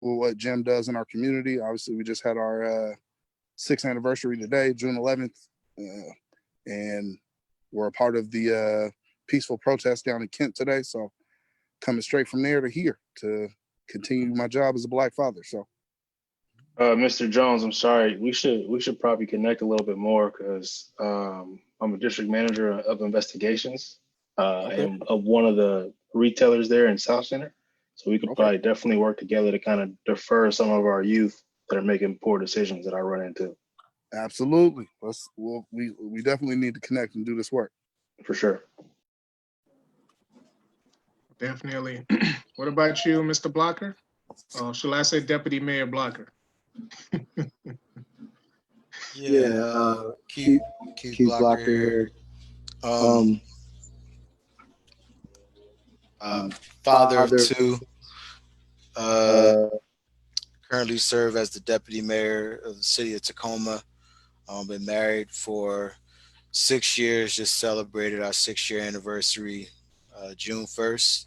with what Jim does in our community. Obviously, we just had our 6th anniversary today, June 11th, and we're a part of the peaceful protest down in Kent today. So coming straight from there to here to continue my job as a Black father. So, Mr. Jones, I'm sorry. We should probably connect a little bit more because I'm a district manager of investigations and of one of the retailers there in South Center. So we could probably definitely work together to kind of defer some of our youth that are making poor decisions that I run into. Absolutely. We definitely need to connect and do this work. For sure. Definitely. What about you, Mr. Blocker? Shall I say Deputy Mayor Blocker? Keith Blocker here. Father of two. Currently serve as the deputy mayor of the city of Tacoma. Been married for 6 years. Just celebrated our 6-year anniversary June 1st.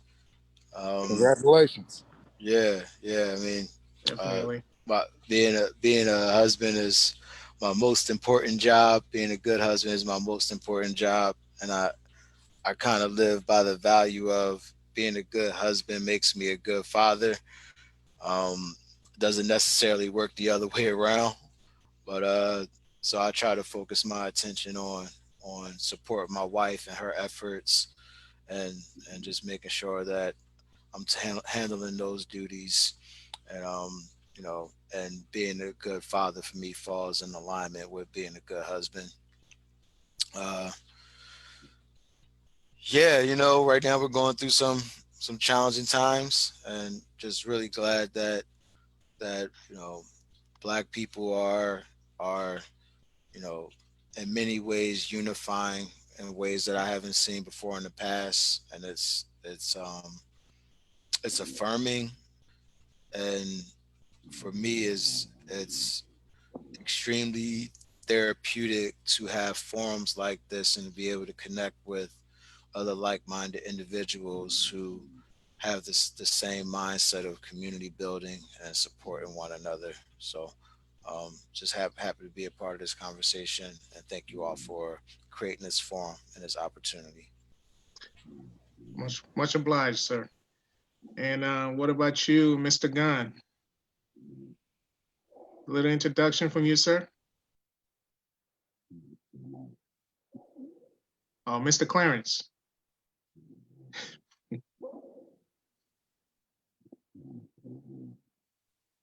Congratulations. Yeah. I mean, Definitely. Being a husband is my most important job. Being a good husband is my most important job, and I kind of live by the value of being a good husband makes me a good father. Doesn't necessarily work the other way around, but so I try to focus my attention on support my wife and her efforts, and just making sure that I'm handling those duties, and and being a good father for me falls in alignment with being a good husband. Right now we're going through some challenging times, and just really glad that Black people are in many ways unifying in ways that I haven't seen before in the past, and it's affirming, and for me it's extremely therapeutic to have forums like this and to be able to connect with other like-minded individuals who have the same mindset of community building and supporting one another. So just happy to be a part of this conversation, and thank you all for creating this forum and this opportunity. Much obliged, sir. And what about you, Mr. Gunn? A little introduction from you, sir. Oh, Mr. Clarence.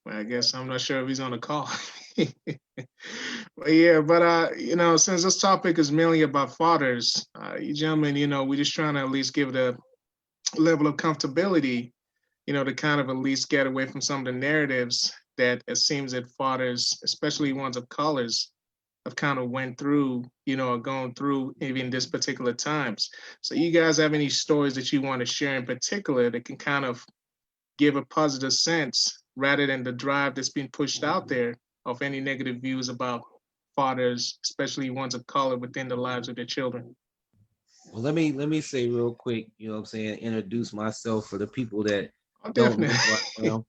Well, I guess I'm not sure if he's on the call. But since this topic is mainly about fathers, you gentlemen, we're just trying to at least give the level of comfortability, to kind of at least get away from some of the narratives that it seems that fathers, especially ones of colors, have kind of went through, or gone through even this particular times. So you guys have any stories that you want to share in particular that can kind of give a positive sense rather than the drive that's being pushed out there of any negative views about fathers, especially ones of color, within the lives of their children? Well, let me say real quick, introduce myself for the people that don't know Definitely. who I am.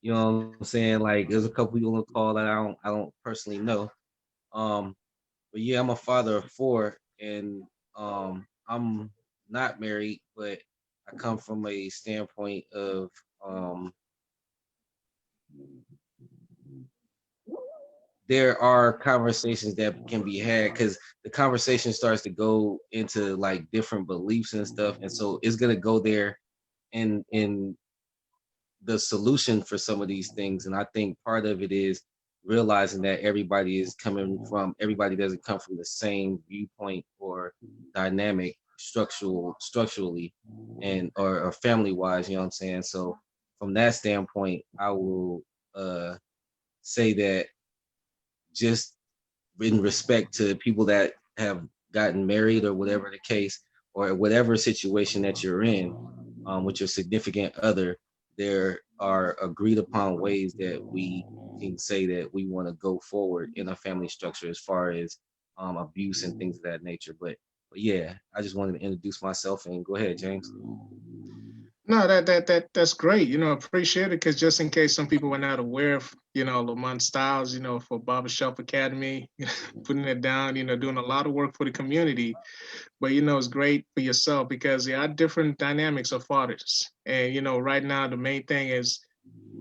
You know what I'm saying? Like, there's a couple people on the call that I don't personally know. But yeah, I'm a father of 4, and I'm not married, but I come from a standpoint of there are conversations that can be had, because the conversation starts to go into like different beliefs and stuff, and so it's gonna go there in the solution for some of these things. And I think part of it is realizing that everybody doesn't come from the same viewpoint or dynamic structurally and or family wise, you know what I'm saying? So from that standpoint, I will say that just in respect to people that have gotten married or whatever the case, or whatever situation that you're in with your significant other, there are agreed upon ways that we can say that we want to go forward in a family structure as far as abuse and things of that nature. But yeah, I just wanted to introduce myself, and go ahead, James. No, that's great. Appreciate it, because just in case some people were not aware of, Lamont Styles, for Barbershop Academy, putting it down, doing a lot of work for the community. But it's great for yourself because there are different dynamics of fathers. And right now the main thing is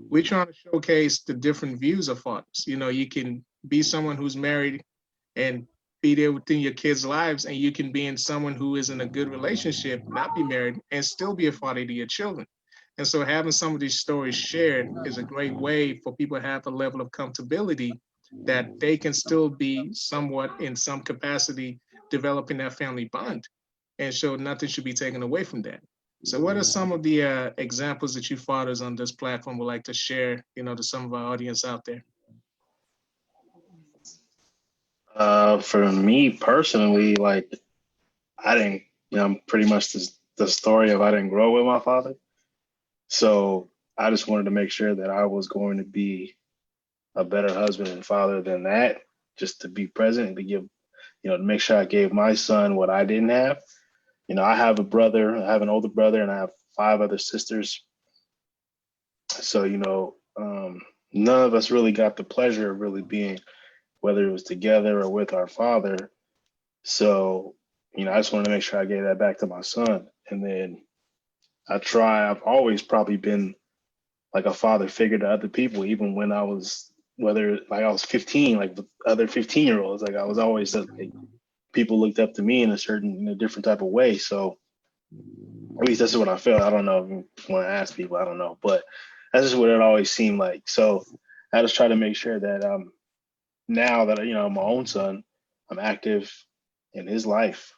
we're trying to showcase the different views of fathers. You can be someone who's married and be there within your kids' lives, and you can be in someone who is in a good relationship, not be married, and still be a father to your children. And so having some of these stories shared is a great way for people to have a level of comfortability that they can still be somewhat in some capacity developing that family bond. And so nothing should be taken away from that. So what are some of the examples that you fathers on this platform would like to share, to some of our audience out there? For me personally, like I didn't, I'm pretty much the story of I didn't grow with my father. So I just wanted to make sure that I was going to be a better husband and father than that, just to be present and to give, to make sure I gave my son what I didn't have. I have a brother, I have an older brother, and I have 5 other sisters. So, none of us really got the pleasure of really being, whether it was together or with our father. So, I just wanted to make sure I gave that back to my son. And then I've always probably been like a father figure to other people, even when I was, whether like I was 15, like with other 15-year-olds, like I was always like, people looked up to me in a different type of way. So at least that's what I felt. I don't know if you want to ask people, I don't know, but that's just what it always seemed like. So I just try to make sure that now that my own son, I'm active in his life.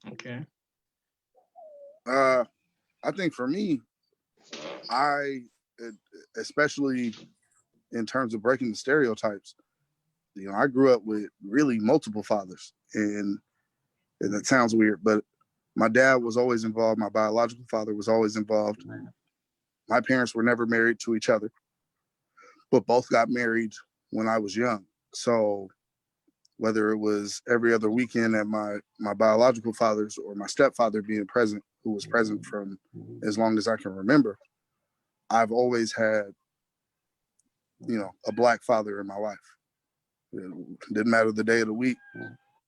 Okay. I think for me, I, especially in terms of breaking the stereotypes, I grew up with really multiple fathers, and that sounds weird, but my dad was always involved. My biological father was always involved. My parents were never married to each other, but both got married when I was young. So whether it was every other weekend at my biological father's or my stepfather being present, who was present from as long as I can remember, I've always had, a black father in my life. It didn't matter the day of the week.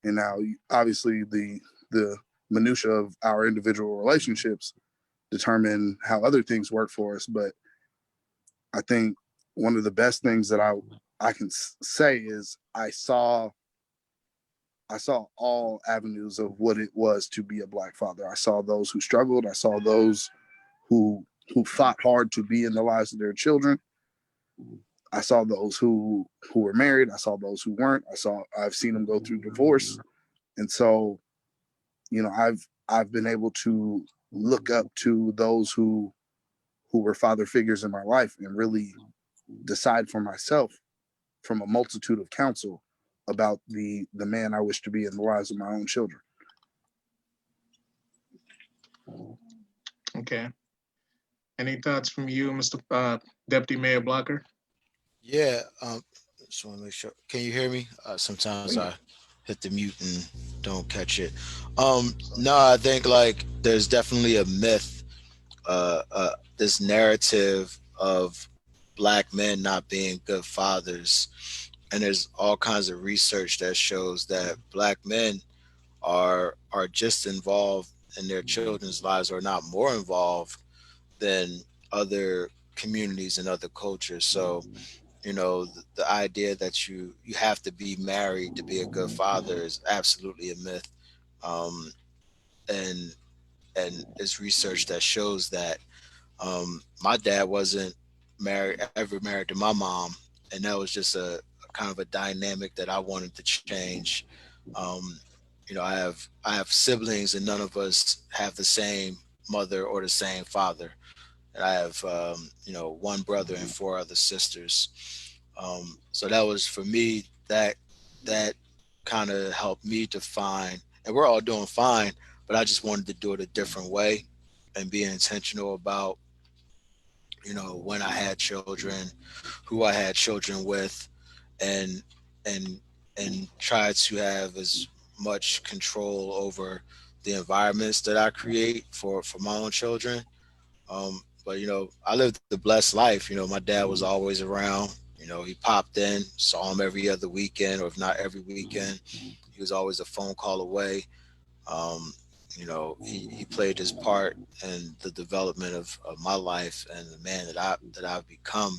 And now, obviously, the minutia of our individual relationships determine how other things work for us. But I think one of the best things that I can say is I saw all avenues of what it was to be a black father. I saw those who struggled. I saw those who fought hard to be in the lives of their children. I saw those who were married. I saw those who weren't. I've seen them go through divorce. And so, I've been able to look up to those who were father figures in my life and really decide for myself from a multitude of counsel about the man I wish to be in the lives of my own children. Okay. Any thoughts from you, Mr. Deputy Mayor Blocker? Yeah, just want to make sure. Can you hear me? Sometimes I hit the mute and don't catch it. No, I think like there's definitely a myth, this narrative of black men not being good fathers, and there's all kinds of research that shows that black men are just involved in their children's lives, or not more involved than other communities and other cultures. So the idea that you have to be married to be a good father is absolutely a myth. um, and and there's research that shows that my dad wasn't ever married to my mom, and that was just a kind of a dynamic that I wanted to change. um, I have siblings, and none of us have the same mother or the same father. And I have one brother and 4 other sisters. So that was for me, that kind of helped me define, and we're all doing fine, but I just wanted to do it a different way and be intentional about when I had children, who I had children with, and and and try to have as much control over the environments that I create for my own children. But you know, I lived the blessed life. You know, my dad was always around. You know, he popped in, saw him every other weekend, or if not every weekend. He was always a phone call away. Um, you know, he played his part in the development of my life and the man that I've become.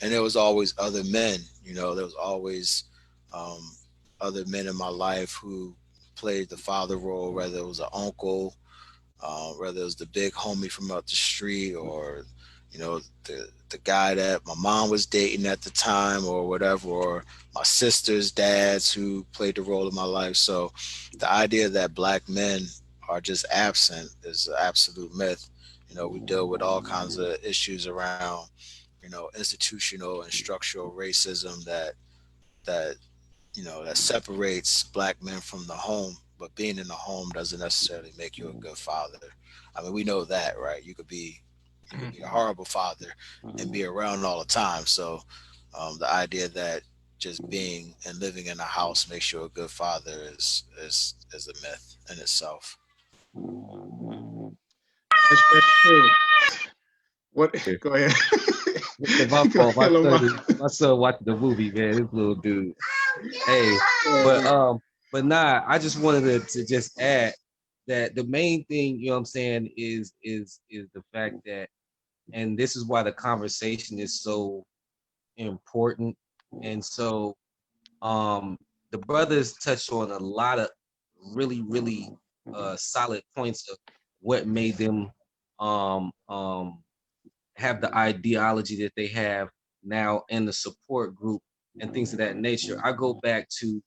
And there was always other men. You know, there was always um, other men in my life who played the father role, whether it was an uncle, whether it was the big homie from up the street, or you know, the guy that my mom was dating at the time, or whatever, or my sister's dads who played the role in my life. So the idea that black men are just absent is an absolute myth. You know, we deal with all kinds of issues around, you know, institutional and structural racism that you know, that separates black men from the home. But being in the home doesn't necessarily make you a good father. I mean, we know that, right? You could be a horrible father and be around all the time. So the idea that just being and living in a house makes you a good father is a myth in itself. That's very true. What? Yeah. Go ahead. My Go fault. ahead, Lamar. My son watching the movie, man. This little dude. Hey, but Uh, um, but nah, I just wanted to just add that the main thing, you know what I'm saying, is the fact that, and this is why the conversation is so important. And so the brothers touched on a lot of really solid points of what made them um um have the ideology that they have now in the support group and things of that nature. I go back to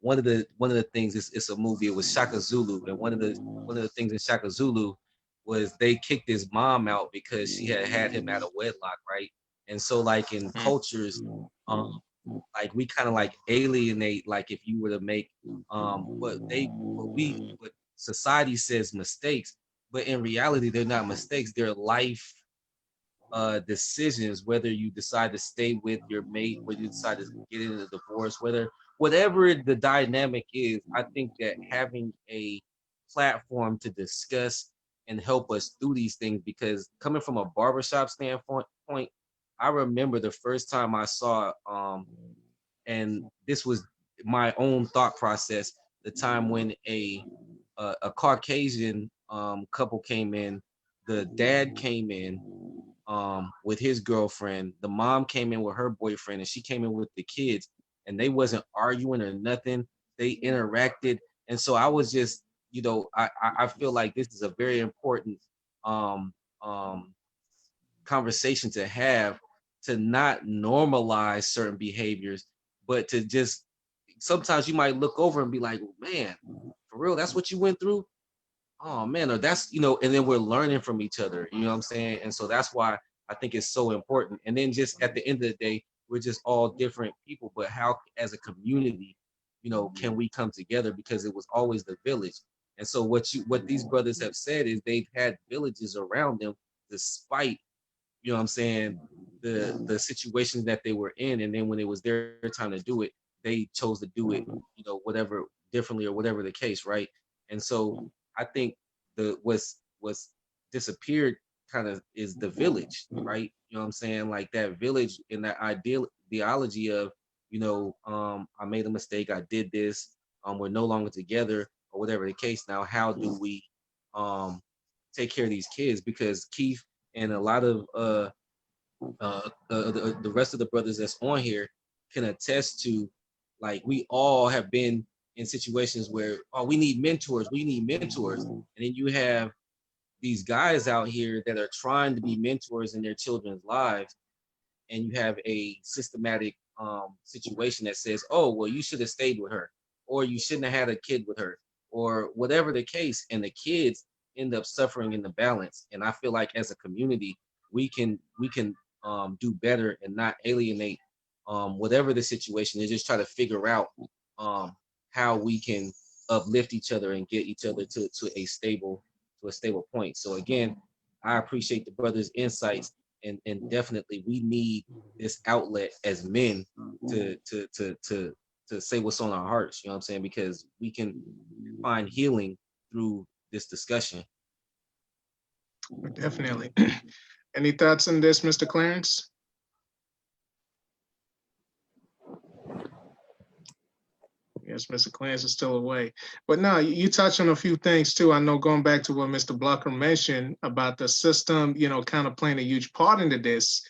one of the things is it's a movie. It was Shaka Zulu, and one of the things in Shaka Zulu was they kicked his mom out because she had had him out of wedlock, right? And so like in cultures, um, like we kind of like alienate, like if you were to make what society says mistakes, but in reality they're not mistakes, they're life decisions, whether you decide to stay with your mate, whether you decide to get into a divorce, whatever the dynamic is. I think that having a platform to discuss and help us through these things, because coming from a barbershop standpoint, I remember the first time I saw and this was my own thought process, the time when a Caucasian couple came in, the dad came in with his girlfriend. The mom came in with her boyfriend, and she came in with the kids, and they wasn't arguing or nothing. They interacted, and so I was just, I feel like this is a very important um, um, conversation to have, to not normalize certain behaviors, but to just sometimes you might look over and be like, man, for real, that's what you went through. Oh man, or that's, and then we're learning from each other, you know what I'm saying? And so that's why I think it's so important. And then just at the end of the day, we're just all different people, but how as a community, can we come together? Because it was always the village. And so what these brothers have said is they've had villages around them despite, what I'm saying, the situations that they were in. And then when it was their time to do it, they chose to do it, whatever differently or whatever the case, right? And so I think the what's disappeared kind of is the village, right? You know what I'm saying? Like that village in that ideology of, I made a mistake, I did this, we're no longer together, or whatever the case. Now, how do we take care of these kids? Because Keith and a lot of the rest of the brothers that's on here can attest to, like, we all have been in situations where, oh, we need mentors, and then you have these guys out here that are trying to be mentors in their children's lives, and you have a systematic situation that says, oh, well, you should have stayed with her, or you shouldn't have had a kid with her, or whatever the case, and the kids end up suffering in the balance. And I feel like as a community, we can do better and not alienate whatever the situation is. Just try to figure out how we can uplift each other and get each other to a stable point. So again, I appreciate the brothers' insights, and definitely we need this outlet as men to say what's on our hearts. You know what I'm saying? Because we can find healing through this discussion. Definitely. Any thoughts on this, Mr. Clarence? Yes, Mr. Clarence is still away. But no, you touched on a few things too. I know going back to what Mr. Blocker mentioned about the system, kind of playing a huge part into this,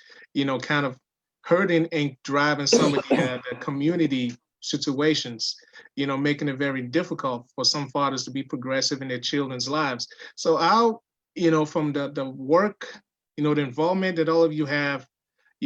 kind of hurting and driving some of the community situations, making it very difficult for some fathers to be progressive in their children's lives. So how, from the work, the involvement that all of you have,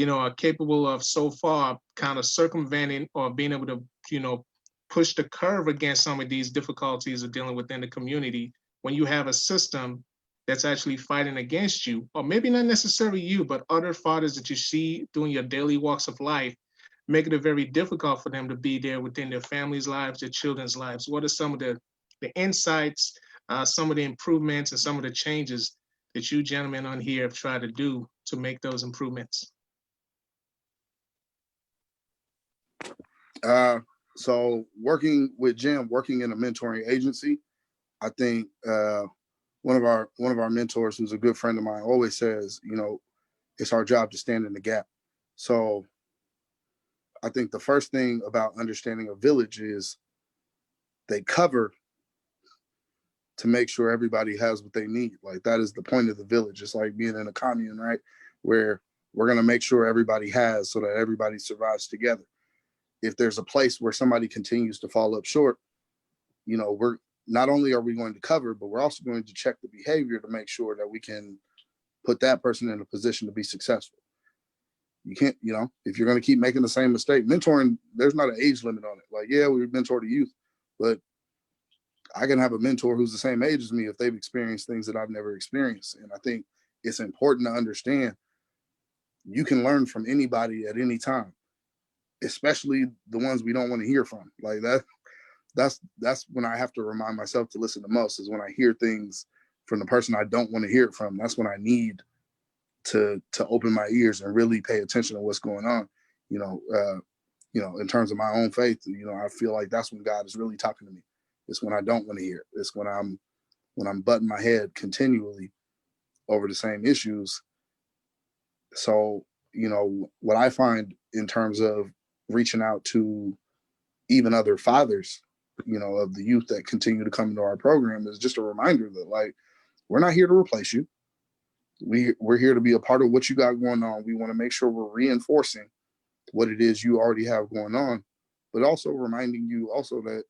are capable of so far kind of circumventing or being able to, push the curve against some of these difficulties of dealing within the community when you have a system that's actually fighting against you, or maybe not necessarily you, but other fathers that you see doing your daily walks of life, making it very difficult for them to be there within their families' lives, their children's lives. What are some of the insights, some of the improvements, and some of the changes that you gentlemen on here have tried to do to make those improvements? So working with Jim, working in a mentoring agency, I think one of our mentors, who's a good friend of mine, always says, it's our job to stand in the gap. So I think the first thing about understanding a village is they cover to make sure everybody has what they need. Like, that is the point of the village. It's like being in a commune, right? Where we're going to make sure everybody has so that everybody survives together. If there's a place where somebody continues to fall up short, we're not only are we going to cover, but we're also going to check the behavior to make sure that we can put that person in a position to be successful. You can't, if you're going to keep making the same mistake, mentoring, there's not an age limit on it. Like, yeah, we mentor the youth, but I can have a mentor who's the same age as me if they've experienced things that I've never experienced. And I think it's important to understand you can learn from anybody at any time, especially the ones we don't want to hear from. Like that's when I have to remind myself to listen the most, is when I hear things from the person I don't want to hear it from. That's when I need to open my ears and really pay attention to what's going on. In terms of my own faith, I feel like that's when God is really talking to me. It's when I don't want to hear it. It's when I'm butting my head continually over the same issues. So, what I find in terms of reaching out to even other fathers, of the youth that continue to come into our program, is just a reminder that, like, we're not here to replace you. We're here to be a part of what you got going on. We want to make sure we're reinforcing what it is you already have going on, but also reminding you also that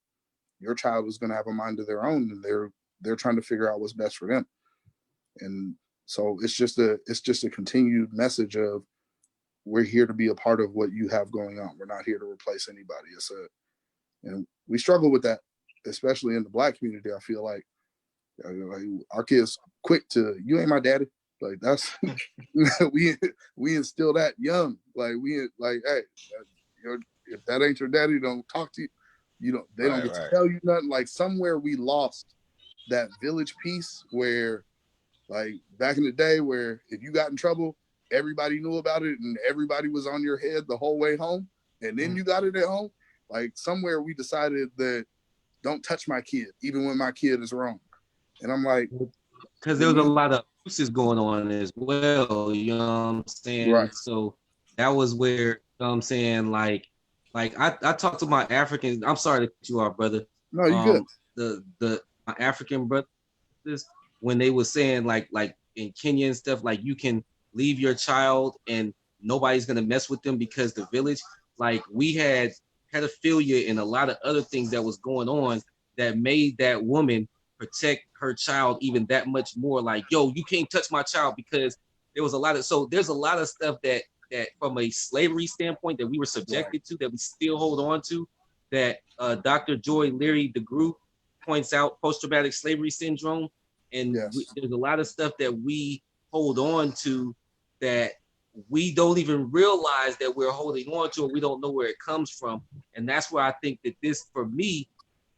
your child is going to have a mind of their own, and they're trying to figure out what's best for them. And so it's just a continued message of, we're here to be a part of what you have going on. We're not here to replace anybody. And we struggle with that, especially in the Black community. I feel like our kids quick to, you ain't my daddy. Like, that's we instill that young. Like, hey, if that ain't your daddy, don't talk to you. They don't get to tell you nothing. Like, somewhere we lost that village piece where, like, back in the day, where if you got in trouble, everybody knew about it and everybody was on your head the whole way home, and then you got it at home. Like, somewhere we decided that, don't touch my kid, even when my kid is wrong. And I'm like, because there was a lot of abuses going on as well, you know what I'm saying? Right. So that was where, you know what I'm saying, like I talked to my African, I'm sorry to cut you off, brother. No, you good. My African brothers, when they were saying like in Kenya and stuff, like, you can leave your child and nobody's gonna mess with them because the village, like, we had pedophilia and a lot of other things that was going on that made that woman protect her child even that much more. Like, yo, you can't touch my child, because there was a lot of, so there's a lot of stuff that from a slavery standpoint that we were subjected to, that we still hold on to, that Dr. Joy Leary DeGroot points out, post-traumatic slavery syndrome. And there's a lot of stuff that we hold on to that we don't even realize that we're holding on to, and we don't know where it comes from. And that's where I think that this, for me,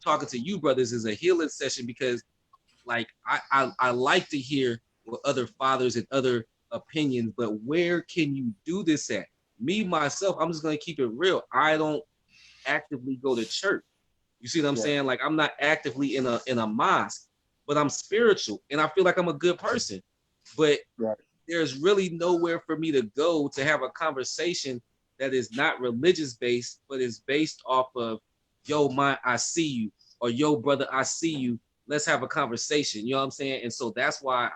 talking to you brothers, is a healing session, because, like, I like to hear what other fathers and other opinions, but where can you do this at? Me, myself, I'm just going to keep it real. I don't actively go to church. You see what I'm saying? Like, I'm not actively in a mosque. but I'm spiritual and I feel like I'm a good person. But Right. there's really nowhere for me to go to have a conversation that is not religious based, but is based off of, yo, I see you, or yo, brother, I see you. Let's have a conversation. You know what I'm saying? And so that's why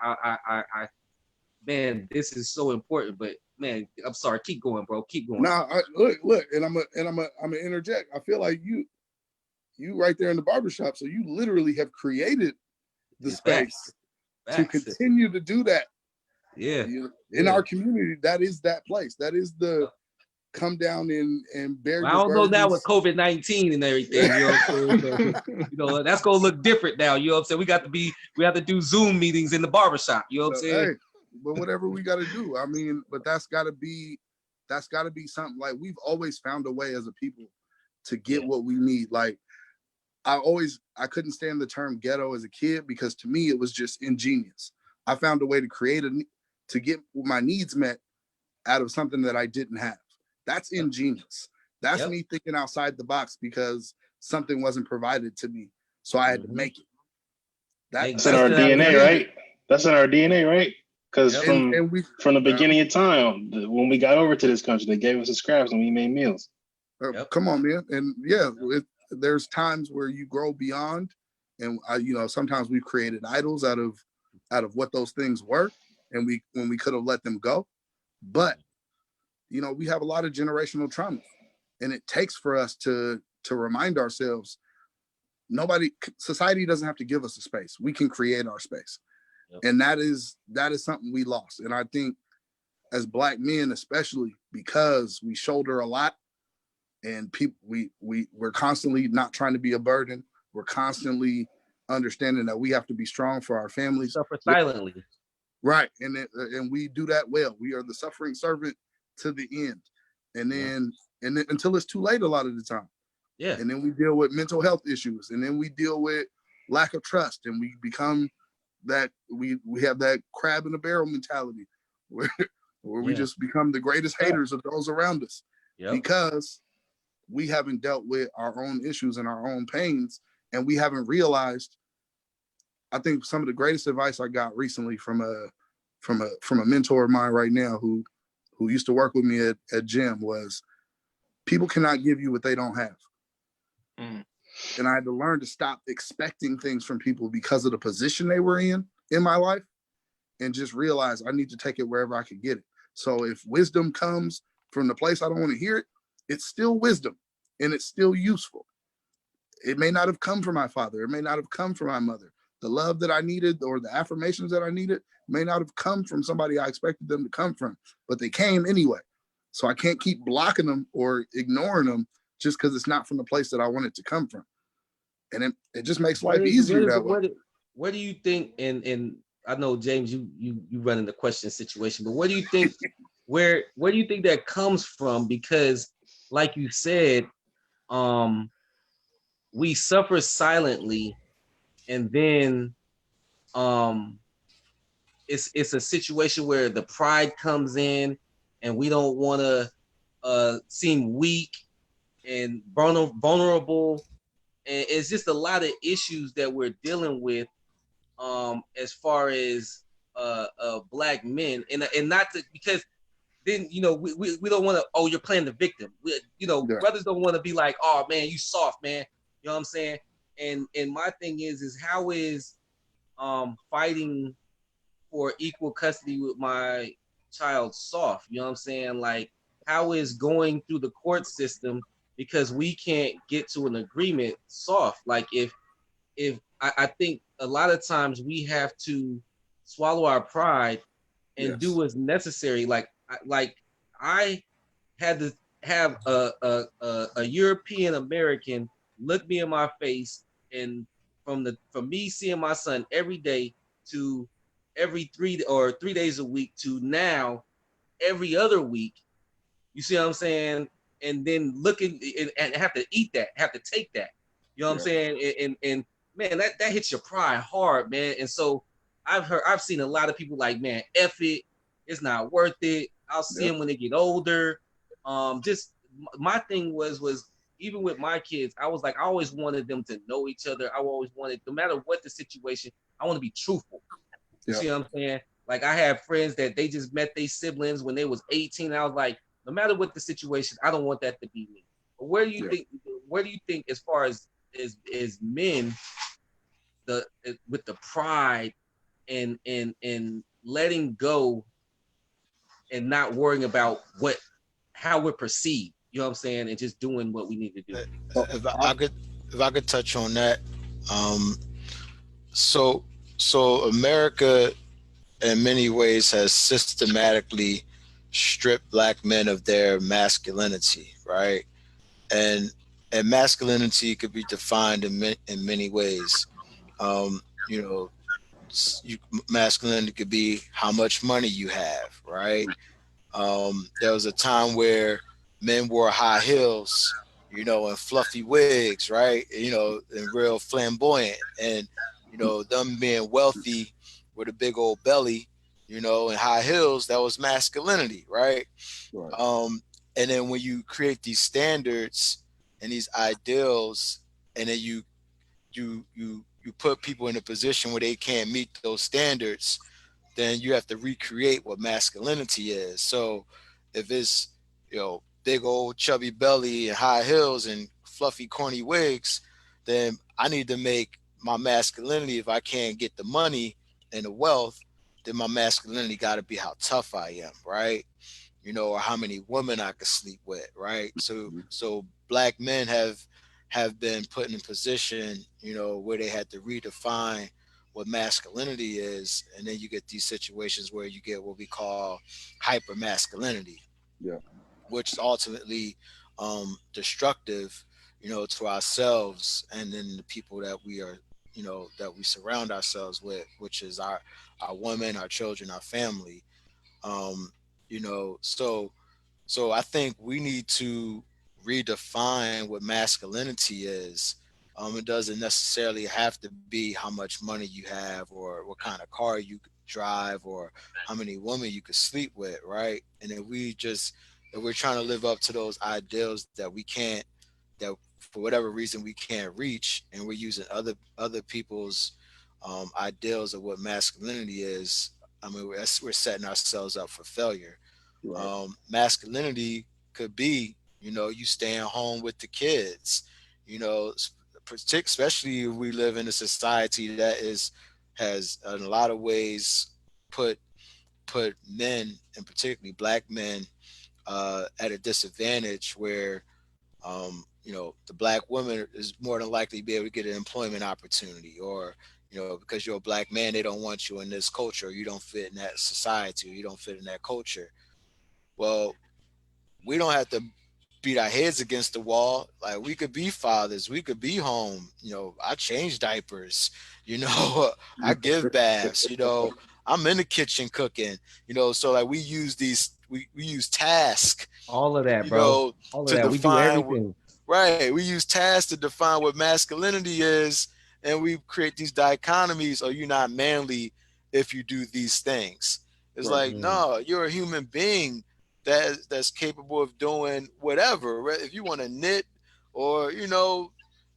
man, this is so important. But man, I'm sorry. Keep going, bro. Keep going. Now, look, and I'm gonna interject. I feel like you right there in the barbershop. So you literally have created the space to continue to do that. Yeah. In our community, that is that place. That is the come down and bear. Well, I don't know now with COVID-19 and everything. You know what I'm saying? So, you know, that's gonna look different now. You know what I'm saying? We have to do Zoom meetings in the barbershop. You know what I'm saying? Hey, but whatever we got to do. I mean, but that's got to be something. Like, we've always found a way as a people to get what we need. Like, I couldn't stand the term ghetto as a kid because to me it was just ingenious. I found a way to to get my needs met out of something that I didn't have. That's ingenious. That's me thinking outside the box because something wasn't provided to me, so I had to make it. That's in our DNA, right? That's in our DNA, right? Because from the beginning of time, when we got over to this country, they gave us the scraps and we made meals. Come on, man. And there's times where you grow beyond, and sometimes we've created idols out of what those things were, and when we could have let them go. But we have a lot of generational trauma, and it takes for us to remind ourselves, society doesn't have to give us a space. We can create our space. And that is something we lost. And I think as Black men, especially because we shoulder a lot, and we're constantly not trying to be a burden. We're constantly understanding that we have to be strong for our families. Suffer silently. Right. And we do that well. We are the suffering servant to the end. And then until it's too late a lot of the time. Yeah. And then we deal with mental health issues, and then we deal with lack of trust, and we become that we have that crab in a barrel mentality where we just become the greatest haters of those around us because we haven't dealt with our own issues and our own pains, and we haven't realized. I think some of the greatest advice I got recently from a mentor of mine right now who used to work with me at gym was, people cannot give you what they don't have. And I had to learn to stop expecting things from people because of the position they were in my life, and just realize I need to take it wherever I can get it. So if wisdom comes from the place I don't want to hear it, it's still wisdom and it's still useful. It may not have come from my father. It may not have come from my mother. The love that I needed or the affirmations that I needed may not have come from somebody I expected them to come from, but they came anyway. So I can't keep blocking them or ignoring them just because it's not from the place that I want it to come from. And it just makes life easier that way. What do you think, and I know, James, you run in the question situation, but what do you think, where do you think that comes from? Because like you said, we suffer silently, and then it's a situation where the pride comes in, and we don't want to seem weak and vulnerable, and it's just a lot of issues that we're dealing with as far as Black men, and not to, because then we don't want to, oh, you're playing the victim. Brothers don't want to be like, oh man, you soft, man. You know what I'm saying? And my thing is how is fighting for equal custody with my child soft? You know what I'm saying? Like, how is going through the court system because we can't get to an agreement soft? Like, if I think a lot of times we have to swallow our pride and do what's necessary. Like I had to have a European American look me in my face, and from me seeing my son every day to every 3 days a week to now every other week. You see what I'm saying? And then looking and have to eat that, have to take that. You know what I'm saying? And man, that hits your pride hard, man. And so I've seen a lot of people like, man, F it, it's not worth it. I'll see them when they get older. Just my thing was even with my kids, I was like, I always wanted them to know each other. I always wanted, no matter what the situation, I want to be truthful. You Yeah. see what I'm saying? Like I have friends that they just met their siblings when they was 18. And I was like, no matter what the situation, I don't want that to be me. But where do you Yeah. think? Where do you think, as far as men, with the pride and letting go and not worrying about how we're perceived, you know what I'm saying, and just doing what we need to do. If I could touch on that, so America in many ways has systematically stripped black men of their masculinity, right? And masculinity could be defined in many ways. You know, masculinity could be how much money you have, right? There was a time where men wore high heels, and fluffy wigs, right? And real flamboyant, and them being wealthy with a big old belly, and high heels. That was masculinity, right? Right. And then when you create these standards and these ideals, and then you put people in a position where they can't meet those standards, then you have to recreate what masculinity is. So if it's, big old chubby belly and high heels and fluffy corny wigs, then I need to make my masculinity, if I can't get the money and the wealth, then my masculinity got to be how tough I am, right? Or how many women I could sleep with, right? So black men have been put in a position, where they had to redefine what masculinity is, and then you get these situations where you get what we call hyper masculinity, Yeah. which is ultimately destructive, to ourselves and then the people that we are, that we surround ourselves with, which is our women, our children, our family. um, so I think we need to redefine what masculinity is. It doesn't necessarily have to be how much money you have or what kind of car you drive or how many women you could sleep with, right? And if we're trying to live up to those ideals that for whatever reason we can't reach, and we're using other people's ideals of what masculinity is, I mean, we're setting ourselves up for failure. Right. Masculinity could be, you staying home with the kids, especially if we live in a society that has in a lot of ways put men, and particularly black men, at a disadvantage where, the black woman is more than likely to be able to get an employment opportunity, or because you're a black man, they don't want you in this culture, you don't fit in that society, or you don't fit in that culture. Well, we don't have to beat our heads against the wall. Like, we could be fathers, we could be home. I change diapers. I give baths. I'm in the kitchen cooking. So like we use task. All of that, You bro. know, All of to that. We do define. everything. Right. We use tasks to define what masculinity is, and we create these dichotomies. Or you're not manly if you do these things. It's Right. like, no, you're a human being that's capable of doing whatever. Right? If you want to knit, or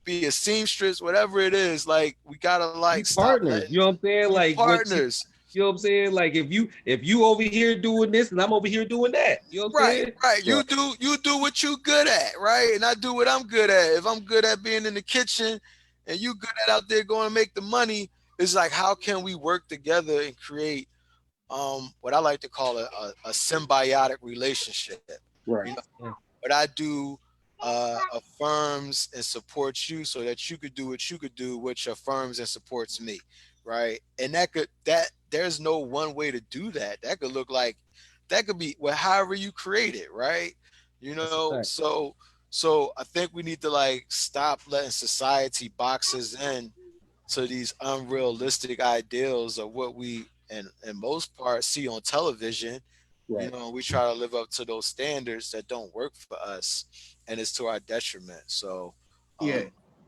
be a seamstress, whatever it is, like, we gotta like stop Partners. letting You know what I'm saying? be Like partners. you know what I'm saying? Like if you over here doing this and I'm over here doing that. You know what I'm saying? Right. You do what you good at, right? And I do what I'm good at. If I'm good at being in the kitchen and you good at out there going to make the money, it's like, how can we work together and create what I like to call a symbiotic relationship? Right. What I do affirms and supports you so that you could do what you could do, which affirms and supports me, right? And that there's no one way to do that. That could be however you create it, right? So I think we need to like stop letting society box us in to these unrealistic ideals of what we in most part see on television. Right. We try to live up to those standards that don't work for us, and it's to our detriment. So Yeah,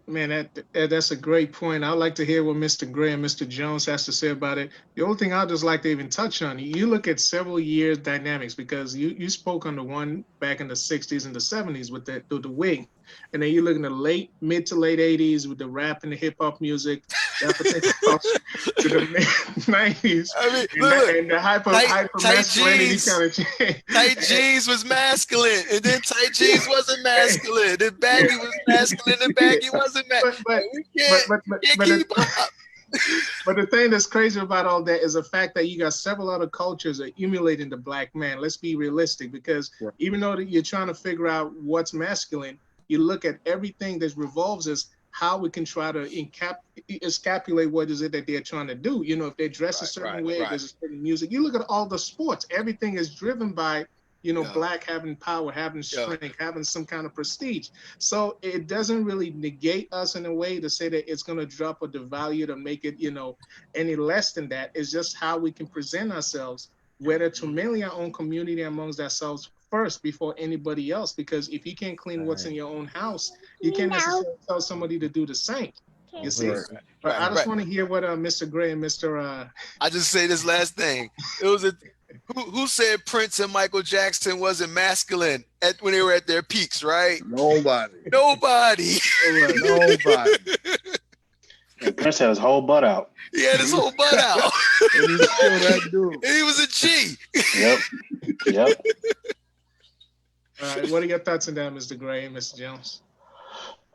man, that's a great point. I'd like to hear what Mr. Gray and Mr. Jones has to say about it. The only thing I'd just like to even touch on, you look at several years dynamics, because you spoke on the one back in the 60s and the 70s with the wig. And then you look in the mid to late 80s with the rap and the hip hop music. African culture to the mid-90s. I mean, And, look, and the hyper tight masculinity jeans. kind of changed. Tight jeans was masculine, and then tight jeans wasn't masculine. Then baggy was masculine, and baggy wasn't masculine. But We can't keep up. But the thing that's crazy about all that is the fact that you got several other cultures emulating the black man. Let's be realistic, because Right. even though you're trying to figure out what's masculine, you look at everything that revolves as how we can try to encapsulate what is it that they're trying to do. You know, if they dress a certain way, there's a certain music. You look at all the sports, everything is driven by, you know, black having power, having strength, having some kind of prestige. So it doesn't really negate us in a way to say that it's going to drop or devalue to make it, you know, any less than that. It's just how we can present ourselves, whether to mainly our own community amongst ourselves first before anybody else. Because if you can't clean what's in your own house, you can't necessarily tell somebody to do the same. You see? Right. But I just want to hear what Mr. Gray and Mr. I just say this last thing. It was who said Prince and Michael Jackson wasn't masculine when they were at their peaks, right? Nobody. Nobody. And Prince had his whole butt out. He had his whole butt out. And he's still that dude. And he was a G. Yep. All right, what are your thoughts on that, Mr. Gray and Mr. Jones?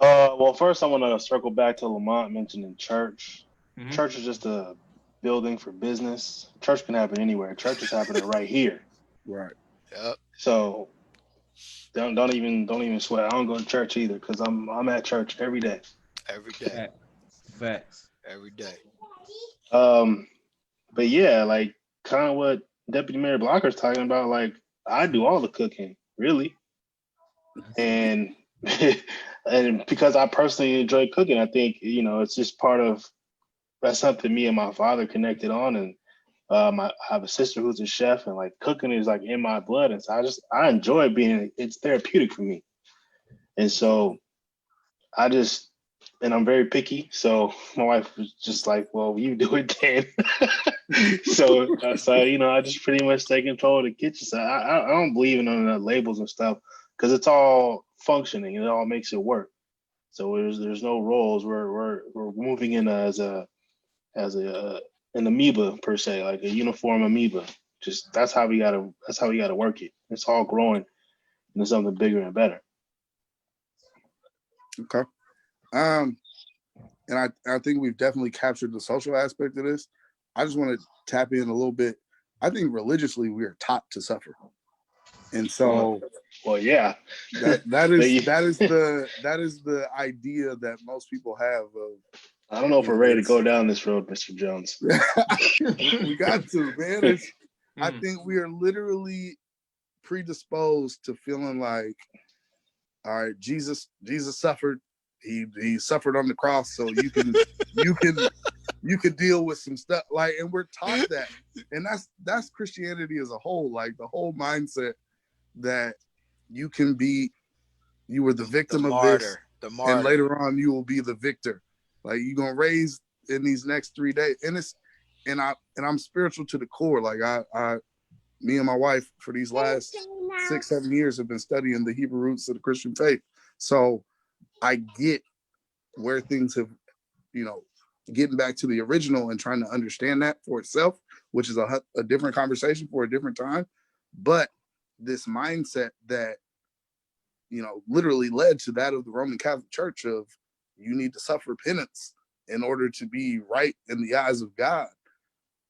Well, first I want to circle back to Lamont mentioning church. Mhm. Church is just a building for business. Church can happen anywhere. Church is happening right here. Right. Yep. So don't even sweat. I don't go to church either because I'm at church every day. Every day. Facts. Every day. But yeah, like kind of what Deputy Mayor Blocker's talking about. Like I do all the cooking, really, and and because I personally enjoy cooking, I think it's just part of that's something me and my father connected on, and I have a sister who's a chef, and like cooking is like in my blood, and so I enjoy it's therapeutic for me, and so and I'm very picky, so my wife was just like, well, you do it then. so I just pretty much take control of the kitchen. So I don't believe in none of the labels and stuff because it's all functioning and it all makes it work. So there's no roles. We're moving in as an amoeba per se, like a uniform amoeba. Just that's how we gotta work it. It's all growing into something bigger and better. Okay. And I think we've definitely captured the social aspect of this. I just want to tap in a little bit. I think religiously we are taught to suffer. And so well yeah. that is the idea that most people have of I don't know if we're ready to go down this road, Mr. Jones. we got to, man. I think we are literally predisposed to feeling like, all right, Jesus suffered. He suffered on the cross, so you can deal with some stuff. Like, and we're taught that, and that's Christianity as a whole. Like the whole mindset that you were the victim of this, and later on you will be the victor. Like you're gonna raise in these next 3 days, and I'm spiritual to the core. Like me and my wife for these last 6-7 years have been studying the Hebrew roots of the Christian faith. So I get where things have, getting back to the original and trying to understand that for itself, which is a different conversation for a different time. But this mindset that, literally led to that of the Roman Catholic Church of you need to suffer penance in order to be right in the eyes of God.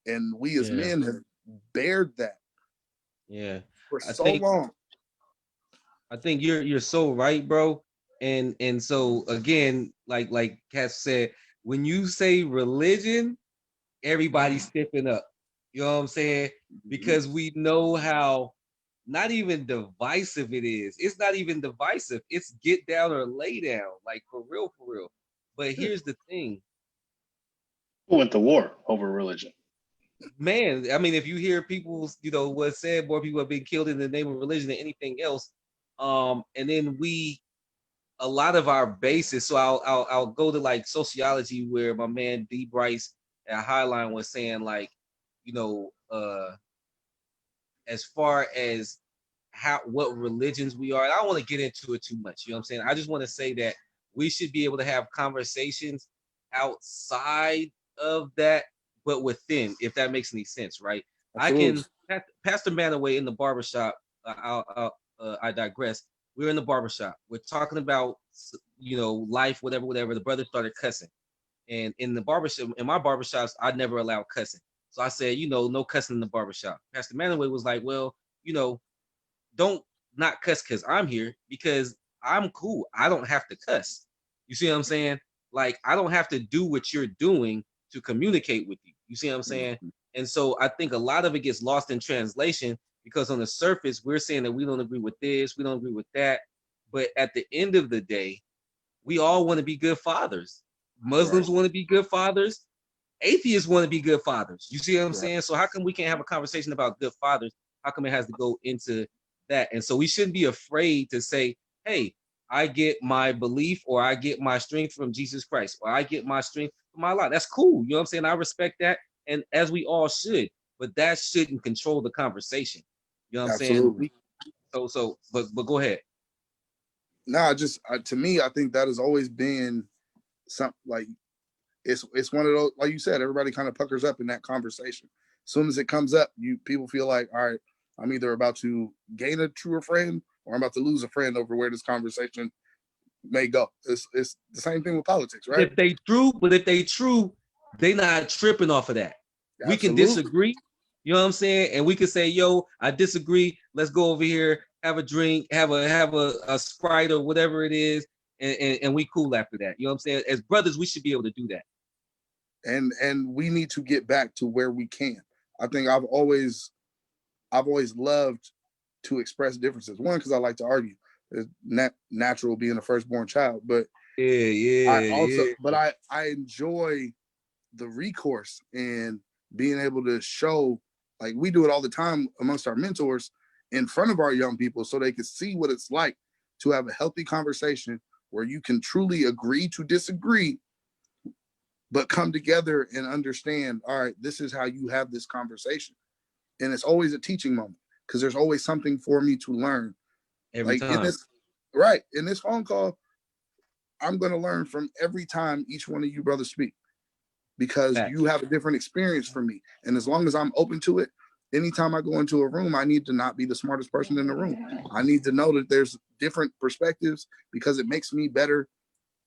And we as men have bared that for so long. I think you're so right, bro. And so again, like Cass said, when you say religion, everybody's stepping up. You know what I'm saying? Because we know how not even divisive it is. It's not even divisive. It's get down or lay down, like for real. But here's the thing. Who went to war over religion? Man, I mean, if you hear people, what's said, more people have been killed in the name of religion than anything else. And then a lot of our basis. So I'll go to like sociology, where my man D. Bryce at Highline was saying, like, as far as what religions we are, I don't want to get into it too much. You know what I'm saying? I just want to say that we should be able to have conversations outside of that, but within, if that makes any sense, right? Absolutely. Pastor Manaway in the barbershop, I digress. We're in the barbershop. We're talking about, life, whatever, whatever. The brother started cussing. And in the barbershop, in my barbershops, I never allowed cussing. So I said, no cussing in the barbershop. Pastor Manaway was like, well, don't not cuss because I'm here, because I'm cool. I don't have to cuss. You see what I'm saying? Like, I don't have to do what you're doing to communicate with you. You see what I'm saying? And so I think a lot of it gets lost in translation, because on the surface, we're saying that we don't agree with this, we don't agree with that. But at the end of the day, we all want to be good fathers. Muslims want to be good fathers. Atheists want to be good fathers. You see what I'm saying? So how come we can't have a conversation about good fathers? How come it has to go into that? And so we shouldn't be afraid to say, hey, I get my belief, or I get my strength from Jesus Christ, or I get my strength from Allah. That's cool. You know what I'm saying? I respect that. And as we all should, but that shouldn't control the conversation. You know what I'm Absolutely. saying? But go ahead. No, to me, I think that has always been something like, it's one of those, like you said, everybody kind of puckers up in that conversation. As soon as it comes up, people feel like, all right, I'm either about to gain a truer friend, or I'm about to lose a friend over where this conversation may go. It's the same thing with politics, right? If they true, they not tripping off of that. Absolutely. We can disagree, you know what I'm saying? And we can say, yo, I disagree. Let's go over here, have a drink, have a Sprite or whatever it is, and we cool after that. You know what I'm saying? As brothers, we should be able to do that. And we need to get back to where we can. I think I've always loved to express differences. One, because I like to argue. It's natural being a firstborn child, but I enjoy the recourse and being able to show, like we do it all the time amongst our mentors, in front of our young people, so they can see what it's like to have a healthy conversation where you can truly agree to disagree, but come together and understand, all right, this is how you have this conversation. And it's always a teaching moment, because there's always something for me to learn. Every time. In this phone call, I'm going to learn from every time each one of you brothers speak, because you have a different experience from me. And as long as I'm open to it, anytime I go into a room, I need to not be the smartest person in the room. I need to know that there's different perspectives, because it makes me better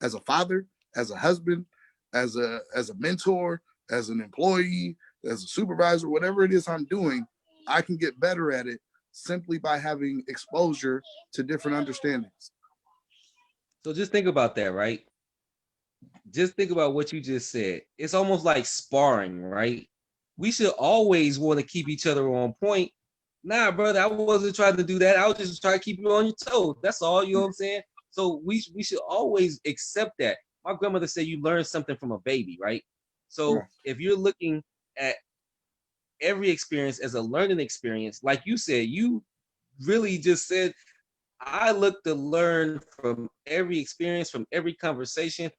as a father, as a husband, as a mentor, as an employee, as a supervisor, whatever it is I'm doing, I can get better at it simply by having exposure to different understandings. So just think about that, right? Just think about what you just said. It's almost like sparring, right? We should always want to keep each other on point. Nah, brother, I wasn't trying to do that. I was just trying to keep you on your toes. That's all, you know what I'm saying? So we should always accept that. My grandmother said you learn something from a baby, right? So if you're looking at every experience as a learning experience, like you said, you really just said, I look to learn from every experience, from every conversation.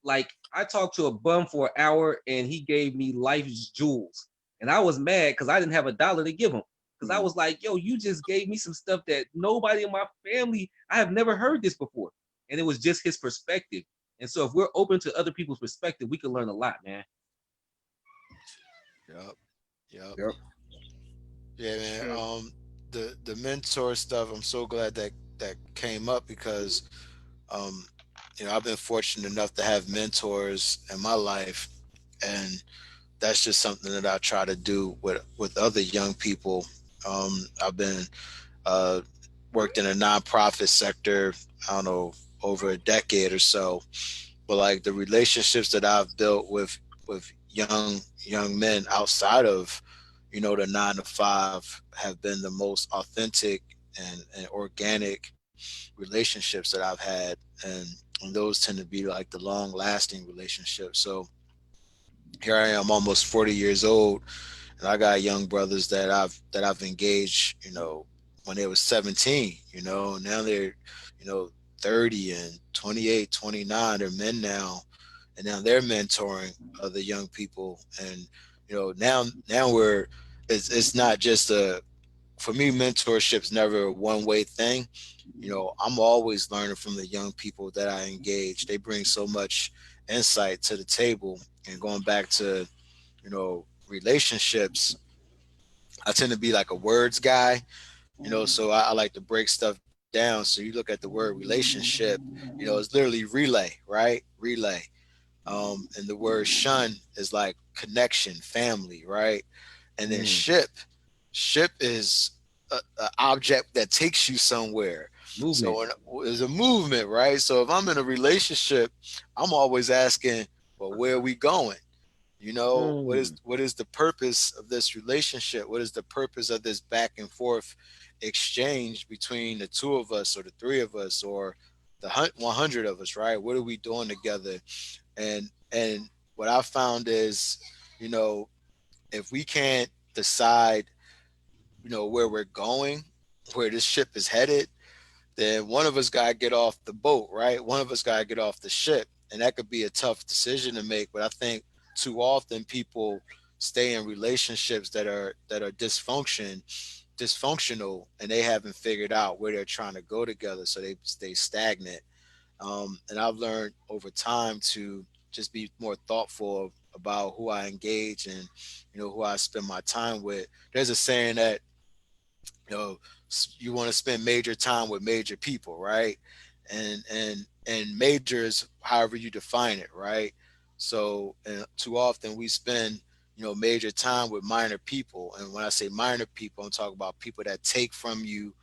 Like, I talked to a bum for an hour and he gave me life's jewels. And I was mad because I didn't have $1 to give him. Because I was like, yo, you just gave me some stuff that nobody in my family, I have never heard this before. And it was just his perspective. And so if we're open to other people's perspective, we can learn a lot, man. Yep. Yeah, man. The mentor stuff, I'm so glad that came up, because I've been fortunate enough to have mentors in my life, and that's just something that I try to do with other young people. I've been worked in a nonprofit sector, I don't know, over a decade or so, but like the relationships that I've built with young men outside of the 9 to 5 have been the most authentic and organic relationships that I've had, and those tend to be like the long lasting relationships. So here I am, almost 40 years old, and I got young brothers that I've engaged, when they were 17, now they're, 30 and 28, 29, they're men now, and now they're mentoring other young people. And, now it's not just for me, mentorship's never a one-way thing. I'm always learning from the young people that I engage. They bring so much insight to the table, And going back to, relationships, I tend to be like a words guy, so I like to break stuff down. So you look at the word relationship, it's literally relay, right? Relay. And the word shun is like connection, family, right? And then ship is a object that takes you somewhere. Movement. So there's a movement, right? So if I'm in a relationship, I'm always asking, well, where are we going? What is the purpose of this relationship? What is the purpose of this back and forth exchange between the two of us or the three of us or the 100 of us, right? What are we doing together? And what I found is, if we can't decide, where we're going, where this ship is headed, then one of us got to get off the boat, right? One of us got to get off the ship. And that could be a tough decision to make. But I think too often people stay in relationships that are dysfunctional, and they haven't figured out where they're trying to go together. So they stay stagnant. And I've learned over time to just be more thoughtful about who I engage and, who I spend my time with. There's a saying that, you want to spend major time with major people, right? And majors, however you define it, right? So too often we spend, major time with minor people. And when I say minor people, I'm talking about people that take from you,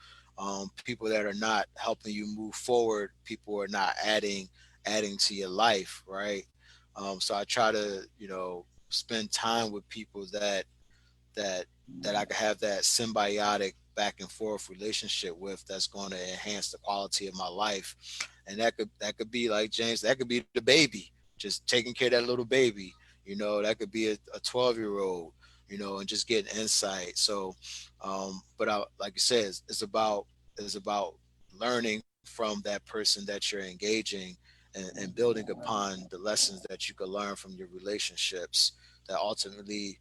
people that are not helping you move forward, people who are not adding to your life, right? So I try to, spend time with people that I could have that symbiotic back and forth relationship with, that's going to enhance the quality of my life. And that could be like James, that could be the baby, just taking care of that little baby. That could be a 12-year-old, and just getting insight. So, but like you said, it's about learning from that person that you're engaging, and building upon the lessons that you could learn from your relationships that ultimately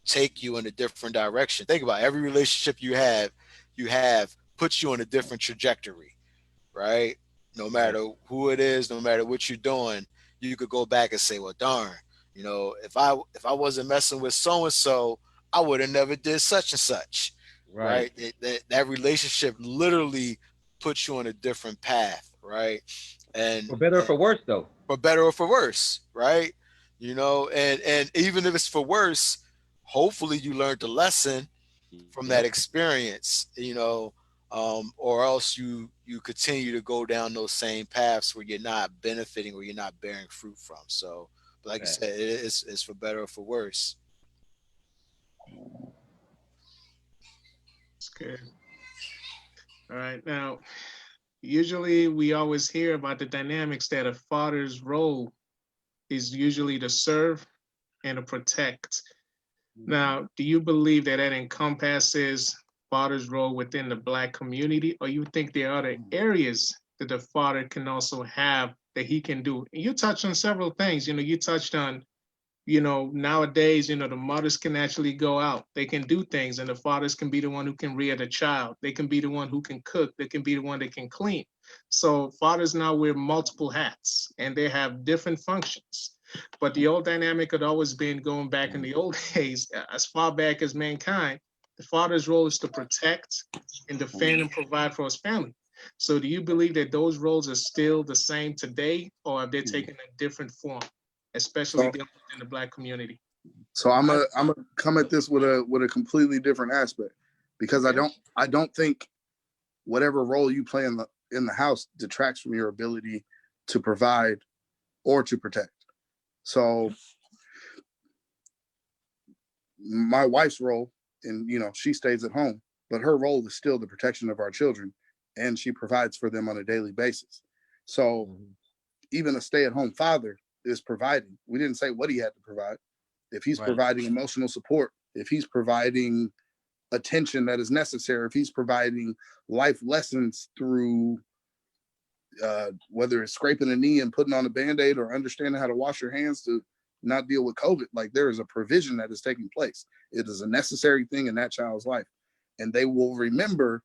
take you in a different direction. Think about every relationship you have puts you on a different trajectory, right? No matter who it is, no matter what you're doing, you could go back and say, well, darn, if I wasn't messing with so and so, I would have never did such and such, right? That relationship literally puts you on a different path, right? And For better or for worse, though. for better or for worse, right? And even if it's for worse, hopefully you learned the lesson from that experience, or else you continue to go down those same paths where you're not benefiting or you're not bearing fruit from. So, like I said, it's for better or for worse. It's good. All right. Now, usually we always hear about the dynamics that a father's role is usually to serve and to protect. Now, do you believe that that encompasses father's role within the Black community, or you think there are other areas that the father can also have that he can do? And you touched on several things. You touched on, nowadays, the mothers can actually go out. They can do things, and the fathers can be the one who can rear the child. They can be the one who can cook. They can be the one that can clean. So fathers now wear multiple hats, and they have different functions. But the old dynamic had always been, going back in the old days, as far back as mankind, the father's role is to protect and defend and provide for his family. So do you believe that those roles are still the same today, or have they taken a different form, especially in the Black community? So I'm gonna come at this with a completely different aspect, because I don't think whatever role you play in the house detracts from your ability to provide or to protect. So my wife's role, and she stays at home, but her role is still the protection of our children, and she provides for them on a daily basis. So even a stay-at-home father is providing. We didn't say what he had to provide. If he's providing emotional support, if he's providing attention that is necessary, if he's providing life lessons through whether it's scraping a knee and putting on a Band-Aid, or understanding how to wash your hands to not deal with COVID, like, there is a provision that is taking place. It is a necessary thing in that child's life. And they will remember,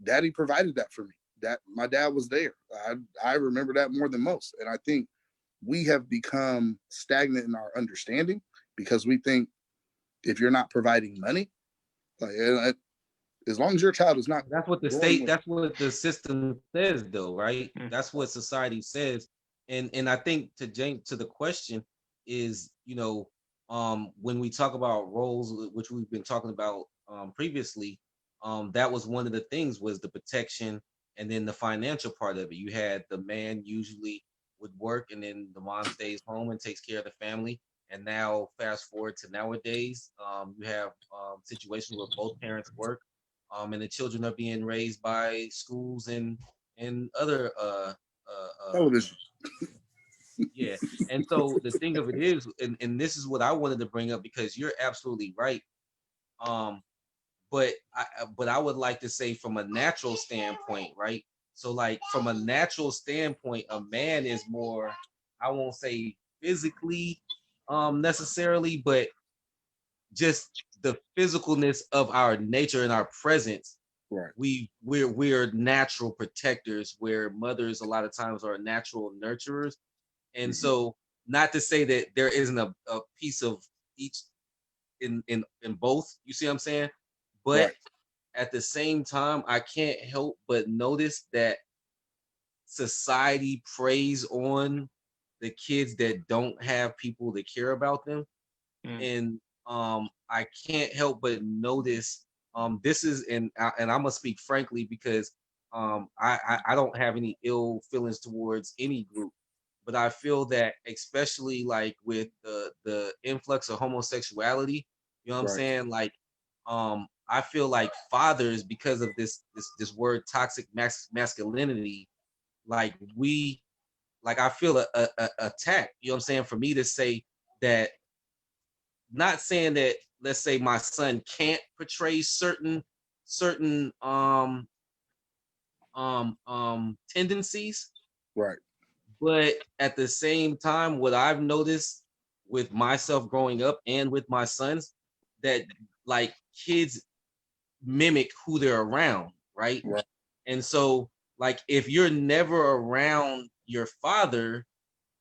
Daddy provided that for me. That my dad was there. I remember that more than most. And I think we have become stagnant in our understanding because we think if you're not providing money, like, as long as your child is not That's what the going state, with, that's what the system says though, right? Mm. That's what society says. And I think to James, to the question is, when we talk about roles, which we've been talking about previously, that was one of the things was the protection and then the financial part of it. You had the man usually would work and then the mom stays home and takes care of the family. And now fast forward to nowadays, you have situations where both parents work, and the children are being raised by schools and other television. yeah. And so the thing of it is, and this is what I wanted to bring up because you're absolutely right. Um, but I would like to say from a natural standpoint, right? So like from a natural standpoint, a man is more, I won't say physically necessarily, but just the physicalness of our nature and our presence. Right. We're natural protectors where mothers a lot of times are natural nurturers. And so not to say that there isn't a piece of each in both, you see what I'm saying? But Right. at the same time, I can't help but notice that society preys on the kids that don't have people that care about them. Mm. And I can't help but notice this is and I'm gonna speak frankly because I don't have any ill feelings towards any group, but I feel that especially like with the influx of homosexuality, you know what I'm Right. saying? Like I feel like fathers, because of this word toxic masculinity, like I feel a attack, you know what I'm saying, for me to say that, not saying that let's say my son can't portray certain tendencies, Right. but at the same time what I've noticed with myself growing up and with my sons, that like kids mimic who they're around, right? Right. And so like if you're never around your father,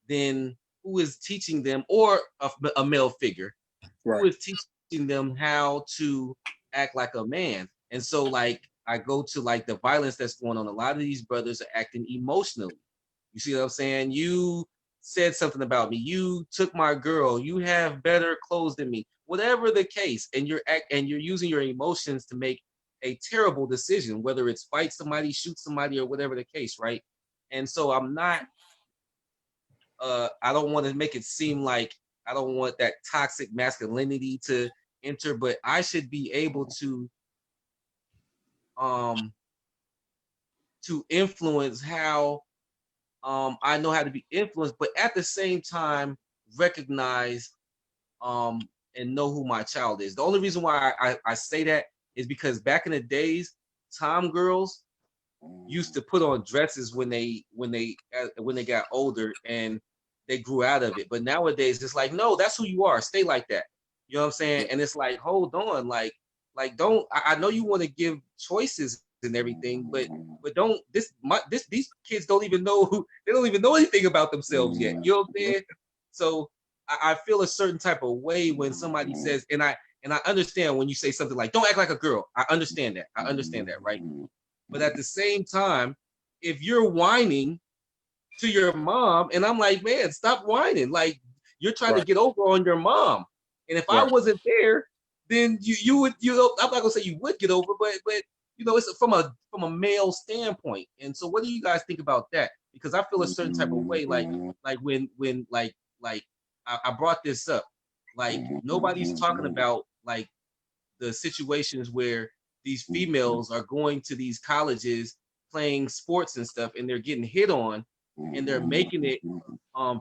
then who is teaching them, or a male figure, who Right. is teaching them how to act like a man? And so like I go to like the violence that's going on. A lot of these brothers are acting emotionally. You see what I'm saying? You said something about me. You took my girl. You have better clothes than me. Whatever the case, and you're using your emotions to make a terrible decision, whether it's fight somebody, shoot somebody, or whatever the case, right? And so I'm not I don't want to make it seem like I don't want that toxic masculinity to enter, but I should be able um to influence how I know how to be influenced, but at the same time recognize and know who my child is. The only reason why I say that is because back in the days, Tom girls used to put on dresses when they got older and they grew out of it. But nowadays it's like, no, that's who you are. Stay like that. You know what I'm saying? And it's like, hold on, like don't. I know you want to give choices and everything, but don't these kids don't even know they don't even know anything about themselves yet. You know what I'm saying? So I feel a certain type of way when somebody says, and I understand when you say something like, don't act like a girl. I understand that, right? But at the same time, if you're whining to your mom, and I'm like, man, stop whining. Like you're trying to Right. get over on your mom. And if I Right. wasn't there, then you would, I'm not gonna say you would get over, but it's from a male standpoint. And so what do you guys think about that? Because I feel a certain type of way, like when I brought this up, like nobody's talking about like the situations where these females are going to these colleges playing sports and stuff and they're getting hit on and they're making it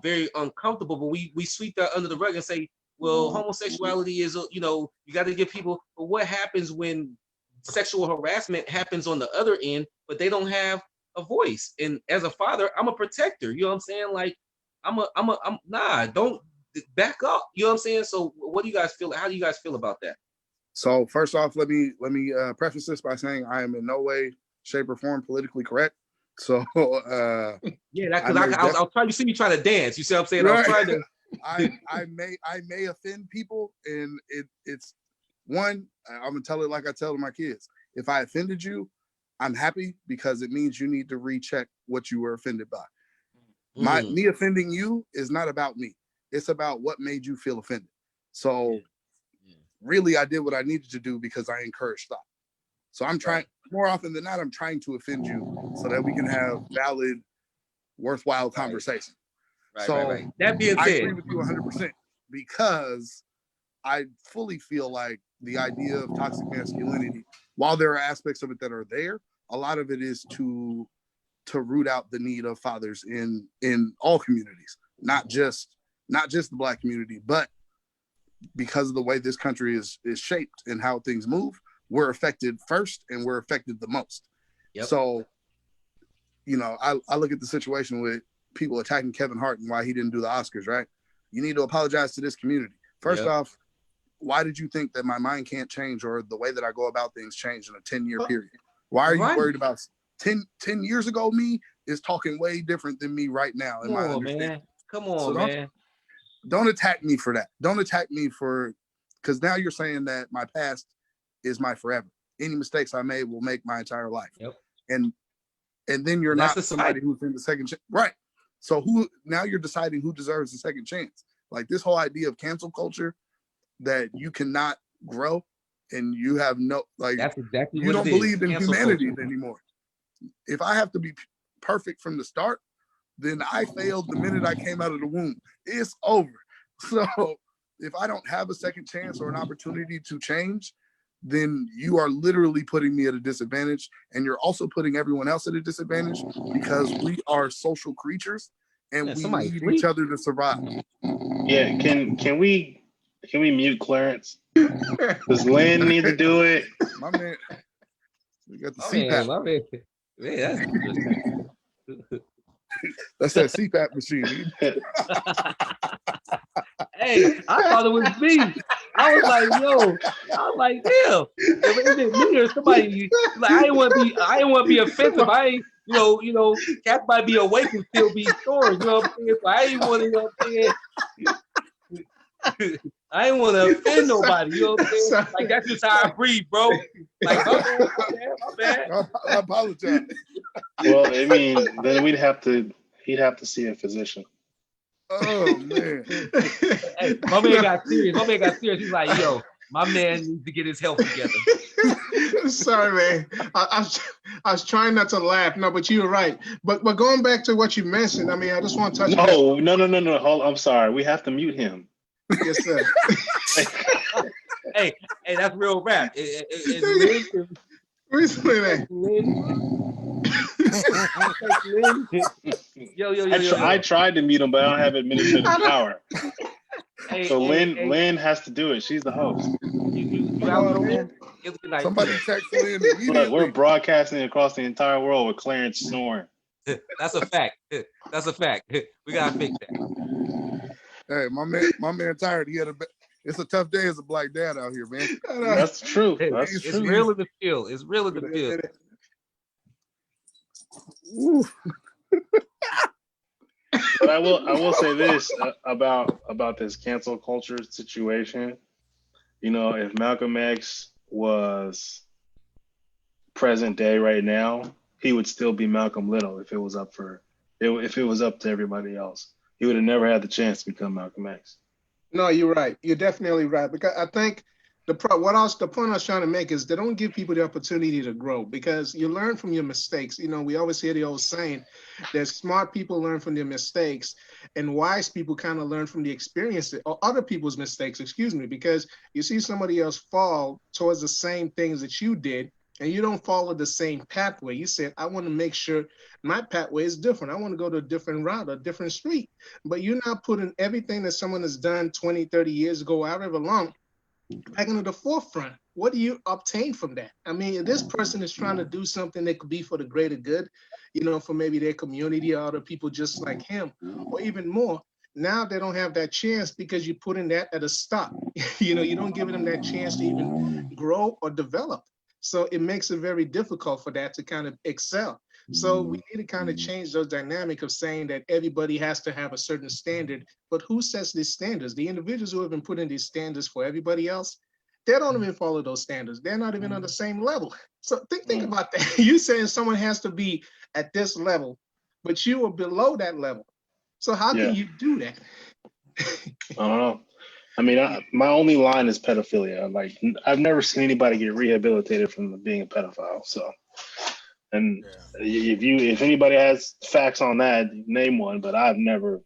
very uncomfortable, but we sweep that under the rug and say, well, homosexuality is you got to give people. But what happens when sexual harassment happens on the other end, but they don't have a voice? And as a father, I'm a protector, you know what I'm saying? Like I'm nah, don't back up, you know what I'm saying? So what do you guys feel? How do you guys feel about that? So first off, let me preface this by saying I am in no way, shape, or form politically correct. So Yeah, that I because may I was trying. You see me trying to dance. You see what I'm saying? I was Right. trying to. I may offend people, and it's one. I'm gonna tell it like I tell my kids. If I offended you, I'm happy because it means you need to recheck what you were offended by. Me offending you is not about me. It's about what made you feel offended. So really, I did what I needed to do because I encouraged thought. So I'm trying more often than not. I'm trying to offend you so that we can have valid, worthwhile conversation. Right. That being I said, agree with you 100% because I fully feel like the idea of toxic masculinity, while there are aspects of it that are there, a lot of it is to root out the need of fathers in all communities, not just the Black community, but because of the way this country is shaped and how things move, we're affected first and we're affected the most. Yep. So, you know, I look at the situation with people attacking Kevin Hart and why he didn't do the Oscars, right? You need to apologize to this community. First off, why did you think that my mind can't change or the way that I go about things change in a 10-year period? Why are you worried about 10 years ago me is talking way different than me right now in my understanding. Man. Come on, man. Don't attack me for that. Don't attack me for, because now you're saying that my past is my forever. Any mistakes I made will make my entire life. Yep. And then you're not somebody who's in the second chance. Right. So now you're deciding who deserves the second chance. Like this whole idea of cancel culture that you cannot grow and you have no, like, that's exactly you what don't it believe is. in humanity anymore. If I have to be perfect from the start, then I failed the minute I came out of the womb. It's over. So if I don't have a second chance or an opportunity to change, then you are literally putting me at a disadvantage, and you're also putting everyone else at a disadvantage because we are social creatures and we need each other to survive. Yeah, can we mute Clarence? Does Lynn need to do it? My man, we got the CPAP. My man. Yeah, that's that CPAP machine. Hey, I thought it was me. I was like, damn. Is it me or somebody? Like, I didn't want to be offensive. I ain't, cats might be awake and still be snoring. You know what I'm saying? So I ain't want to, I ain't want to offend nobody. You know what I'm saying? Like that's just how I breathe, bro. Like my bad. I apologize. Well, I mean, then he'd have to see a physician. Oh man. Hey, my man got serious. He's like, yo, my man needs to get his health together. Sorry, man. I was trying not to laugh. No, but you're right. But going back to what you mentioned, I mean, I just want to touch. No. Hold. I'm sorry. We have to mute him. Yes, sir. hey, that's real rap. I tried to mute him, but I don't have administrative power. So Lynn has to do it. She's the host. Somebody text Lynn immediately. We're broadcasting across the entire world with Clarence snoring. That's a fact. We gotta fix that. Hey, my man tired. It's a tough day as a Black dad out here, man. That's true. It's real in the field. It's real in the field. But I will say this about this cancel culture situation. You know, if Malcolm X was present day right now, he would still be Malcolm Little if it was up to everybody else. He would have never had the chance to become Malcolm X. No, you're right. You're definitely right. Because I think the point I was trying to make is they don't give people the opportunity to grow because you learn from your mistakes. You know, we always hear the old saying that smart people learn from their mistakes and wise people kind of learn from the experience or other people's mistakes, because you see somebody else fall towards the same things that you did and you don't follow the same pathway. You said, I want to make sure my pathway is different. I want to go to a different route, a different street. But you're not putting everything that someone has done 20, 30 years ago, however long, back into the forefront. What do you obtain from that? I mean, if this person is trying to do something that could be for the greater good, for maybe their community or other people just like him, or even more, now they don't have that chance because you're putting that at a stop. You don't give them that chance to even grow or develop. So it makes it very difficult for that to kind of excel. So we need to kind of change those dynamic of saying that everybody has to have a certain standard, but who sets these standards? The individuals who have been putting these standards for everybody else, they don't even follow those standards. They're not even on the same level. So think about that. You saying someone has to be at this level, but you are below that level. So how Yeah. can you do that? I don't know. I mean, my only line is pedophilia. Like, I've never seen anybody get rehabilitated from being a pedophile. So, and if anybody has facts on that, name one. But I've never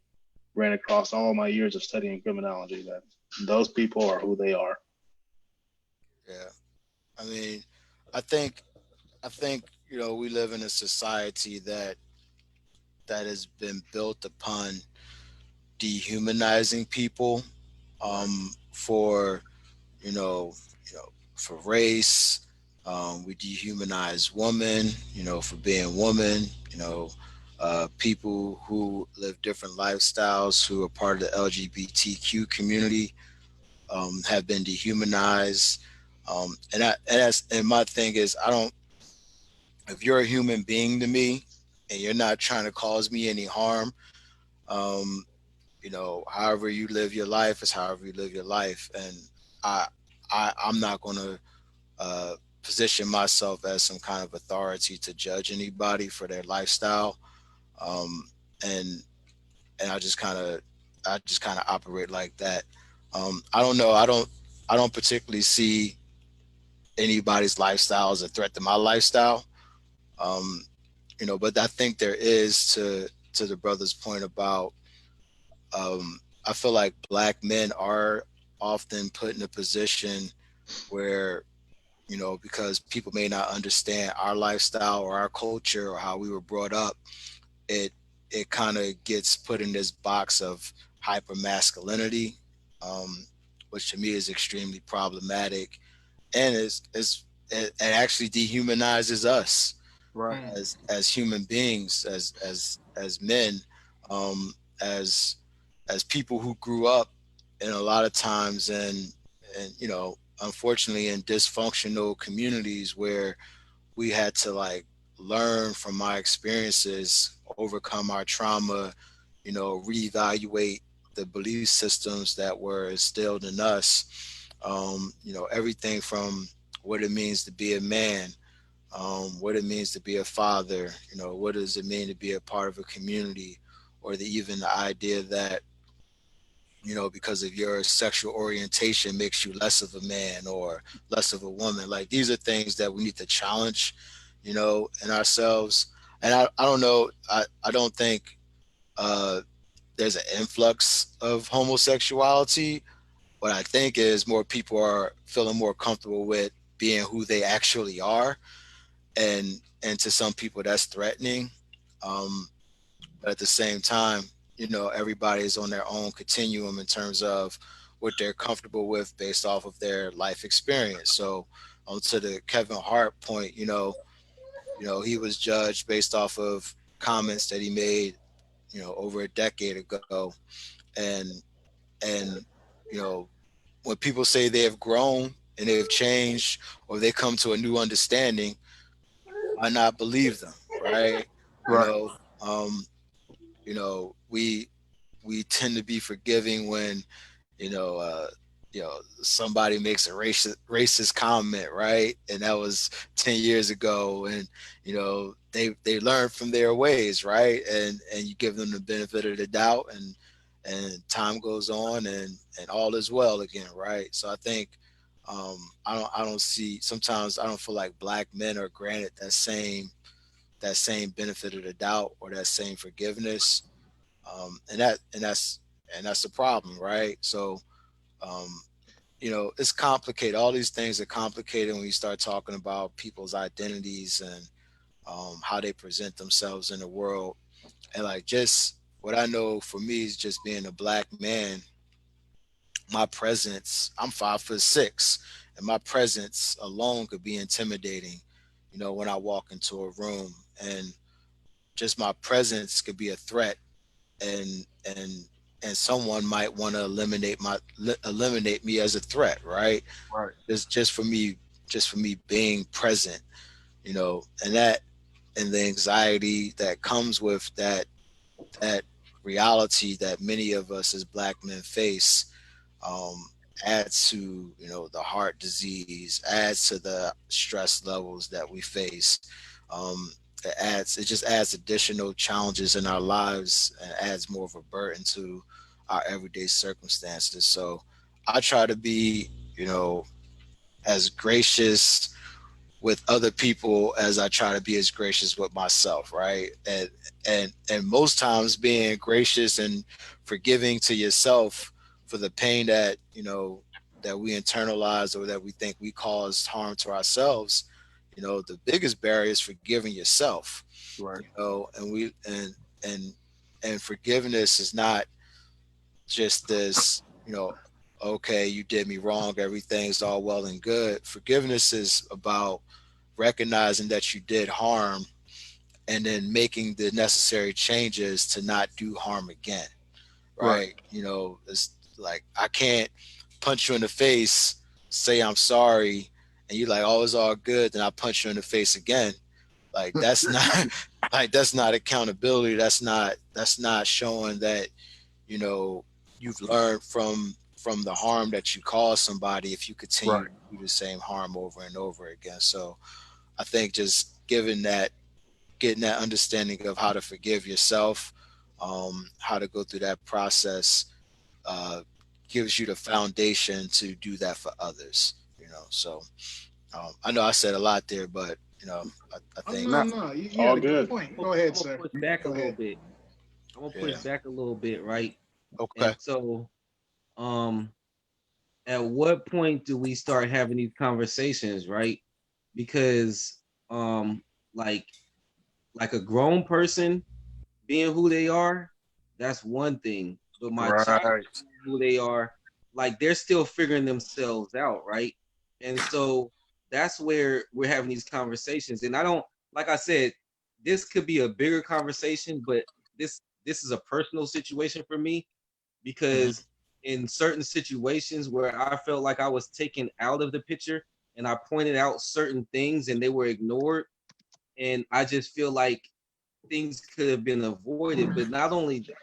ran across all my years of studying criminology that those people are who they are. Yeah. I mean, I think we live in a society that has been built upon dehumanizing people for you know for race. We dehumanize women, for being women. People who live different lifestyles, who are part of the LGBTQ community, have been dehumanized. And my thing is, I don't. If you're a human being to me, and you're not trying to cause me any harm, um, however you live your life is however you live your life, and I, I'm not going to position myself as some kind of authority to judge anybody for their lifestyle, um, and and I just kind of operate like that. I don't know. I don't particularly see anybody's lifestyle as a threat to my lifestyle. Um, but I think there is to the brother's point about. I feel like black men are often put in a position where, because people may not understand our lifestyle or our culture or how we were brought up, it it kind of gets put in this box of hyper masculinity, um, which to me is extremely problematic, and it actually dehumanizes us Right. as human beings, as men, um, as people who grew up in a lot of times and unfortunately in dysfunctional communities where we had to like learn from our experiences, overcome our trauma, reevaluate the belief systems that were instilled in us. Everything from what it means to be a man, what it means to be a father, what does it mean to be a part of a community, or even the idea that, because of your sexual orientation makes you less of a man or less of a woman. Like these are things that we need to challenge, in ourselves. And I don't know, I don't think there's an influx of homosexuality. What I think is more people are feeling more comfortable with being who they actually are, and to some people that's threatening. Um, but at the same time, everybody is on their own continuum in terms of what they're comfortable with based off of their life experience. So, to the Kevin Hart point, he was judged based off of comments that he made, over a decade ago, and and you know, when people say they have grown and they've changed or they come to a new understanding, why not believe them, right? You Right. know, um, we tend to be forgiving when you know somebody makes a racist comment, right? And that was 10 years ago, and they learn from their ways, right? And you give them the benefit of the doubt, and time goes on, and all is well again, right? So I think I don't see, sometimes I don't feel like black men are granted that same benefit of the doubt or that same forgiveness, and that's the problem, right? So um, it's complicated. All these things are complicated when you start talking about people's identities and how they present themselves in the world. And like, just what I know for me is just being a black man. My presence, I'm 5'6", and my presence alone could be intimidating. When I walk into a room, and just my presence could be a threat, and and and someone might want to eliminate me as a threat, right? Right. Just for me just for me being present, you know, and that, and the anxiety that comes with that reality that many of us as Black men face, um, adds to, you know, the heart disease, adds to the stress levels that we face. It just adds additional challenges in our lives and adds more of a burden to our everyday circumstances. So I try to be, you know, as gracious with other people as I try to be as gracious with myself, right? And most times being gracious and forgiving to yourself for the pain that, you know, that we internalize or that we think we caused harm to ourselves, you know, the biggest barrier is forgiving yourself. Right. You know, and and forgiveness is not just this, you know, okay, you did me wrong, everything's all well and good. Forgiveness is about recognizing that you did harm and then making the necessary changes to not do harm again. Right. You know, it's like I can't punch you in the face, say I'm sorry, and you're like, oh, it's all good, then I punch you in the face again. Like that's not like that's not accountability. That's not showing that, you know, you've learned from the harm that you caused somebody if you continue Right. to do the same harm over and over again. So I think just getting that understanding of how to forgive yourself, how to go through that process, uh, gives you the foundation to do that for others. You know, so I know I said a lot there, but you know, I Oh, think no, Nah, no, you All had a good good. point. I'm Go ahead, gonna sir. push back a Go little ahead. bit. I'm gonna push yeah, back a little bit, right? okay. And so, um, at what point do we start having these conversations, right? Because, like a grown person being who they are, that's one thing. But my child right. being who they are, like they're still figuring themselves out, right? And so that's where we're having these conversations. And I don't, like I said, this could be a bigger conversation, but this is a personal situation for me Hmm. because in certain situations where I felt like I was taken out of the picture and I pointed out certain things and they were ignored, and I just feel like things could have been avoided. But not only that,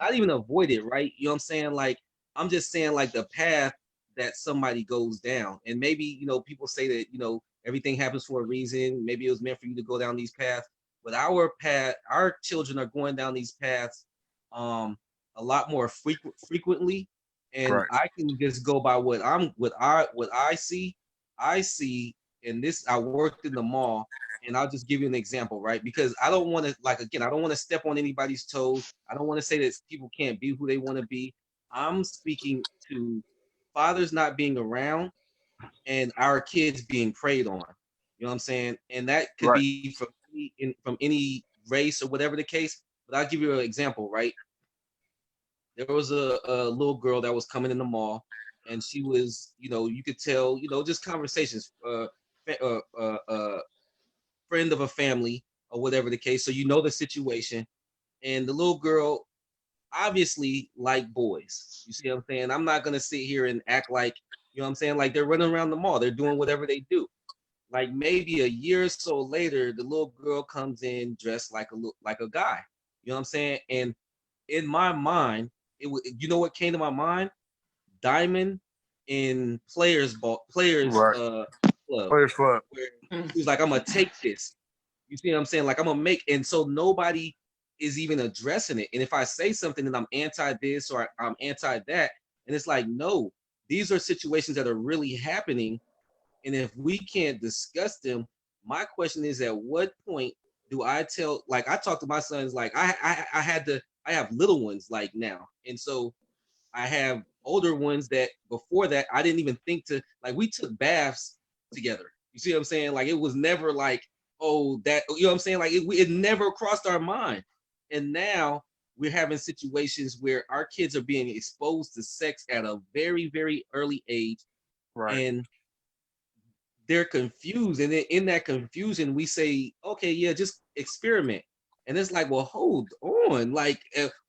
not even avoided, right? You know what I'm saying? Like, I'm just saying, like, the path that somebody goes down. And maybe, people say that, everything happens for a reason. Maybe it was meant for you to go down these paths. But our path, our children are going down these paths a lot more frequently. And Right. I can just go by what I see. I see, and this I worked in the mall, and I'll just give you an example, right? Because I don't want to, like, again, I don't want to step on anybody's toes. I don't want to say that people can't be who they want to be. I'm speaking to fathers not being around and our kids being preyed on. You know what I'm saying? And that could Right. be from any race or whatever the case. But I'll give you an example, right? There was a little girl that was coming in the mall, and she was, you could tell, just conversations, friend of a family or whatever the case. So the situation. And the little girl obviously like boys. You see what I'm saying? I'm not gonna sit here and act like, what I'm saying, like they're running around the mall, they're doing whatever they do. Like maybe a year or so later, the little girl comes in dressed like a guy. You know what I'm saying? And in my mind, what came to my mind? Diamond in players Right. club, Players Club. where Mm. she was like, I'm gonna take this. You see what I'm saying? Like I'm gonna make, and so nobody is even addressing it. And if I say something and I'm anti this or I'm anti that, and it's like, no, these are situations that are really happening. And if we can't discuss them, my question is, at what point do I tell? Like I talk to my sons, like I have little ones like now, and so I have older ones that before that I didn't even think to, like, we took baths together. You see what I'm saying? Like it was never like, oh, that, you know what I'm saying? Like it never crossed our mind. And now we're having situations where our kids are being exposed to sex at a very, very early age, Right. and they're confused. And then in that confusion, we say, okay, yeah, just experiment. And it's like, well, hold on. Like,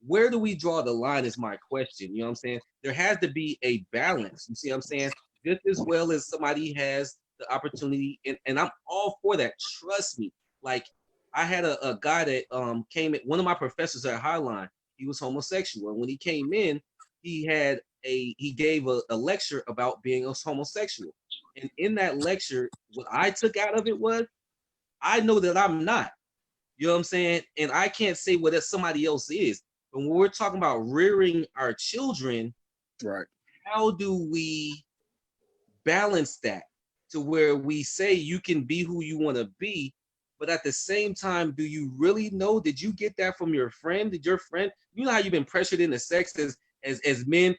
where do we draw the line is my question. You know what I'm saying? There has to be a balance. You see what I'm saying? Just as well as somebody has the opportunity, and I'm all for that. Trust me. Like I had a guy that came in, one of my professors at Highline, he was homosexual. And when he came in, he gave a lecture about being a homosexual. And in that lecture, what I took out of it was I know that I'm not. You know what I'm saying? And I can't say what somebody else is. But when we're talking about rearing our children, Right. how do we balance that to where we say you can be who you want to be, but at the same time, do you really know? Did you get that from your friend? Did your friend, you know how you've been pressured into sex as men?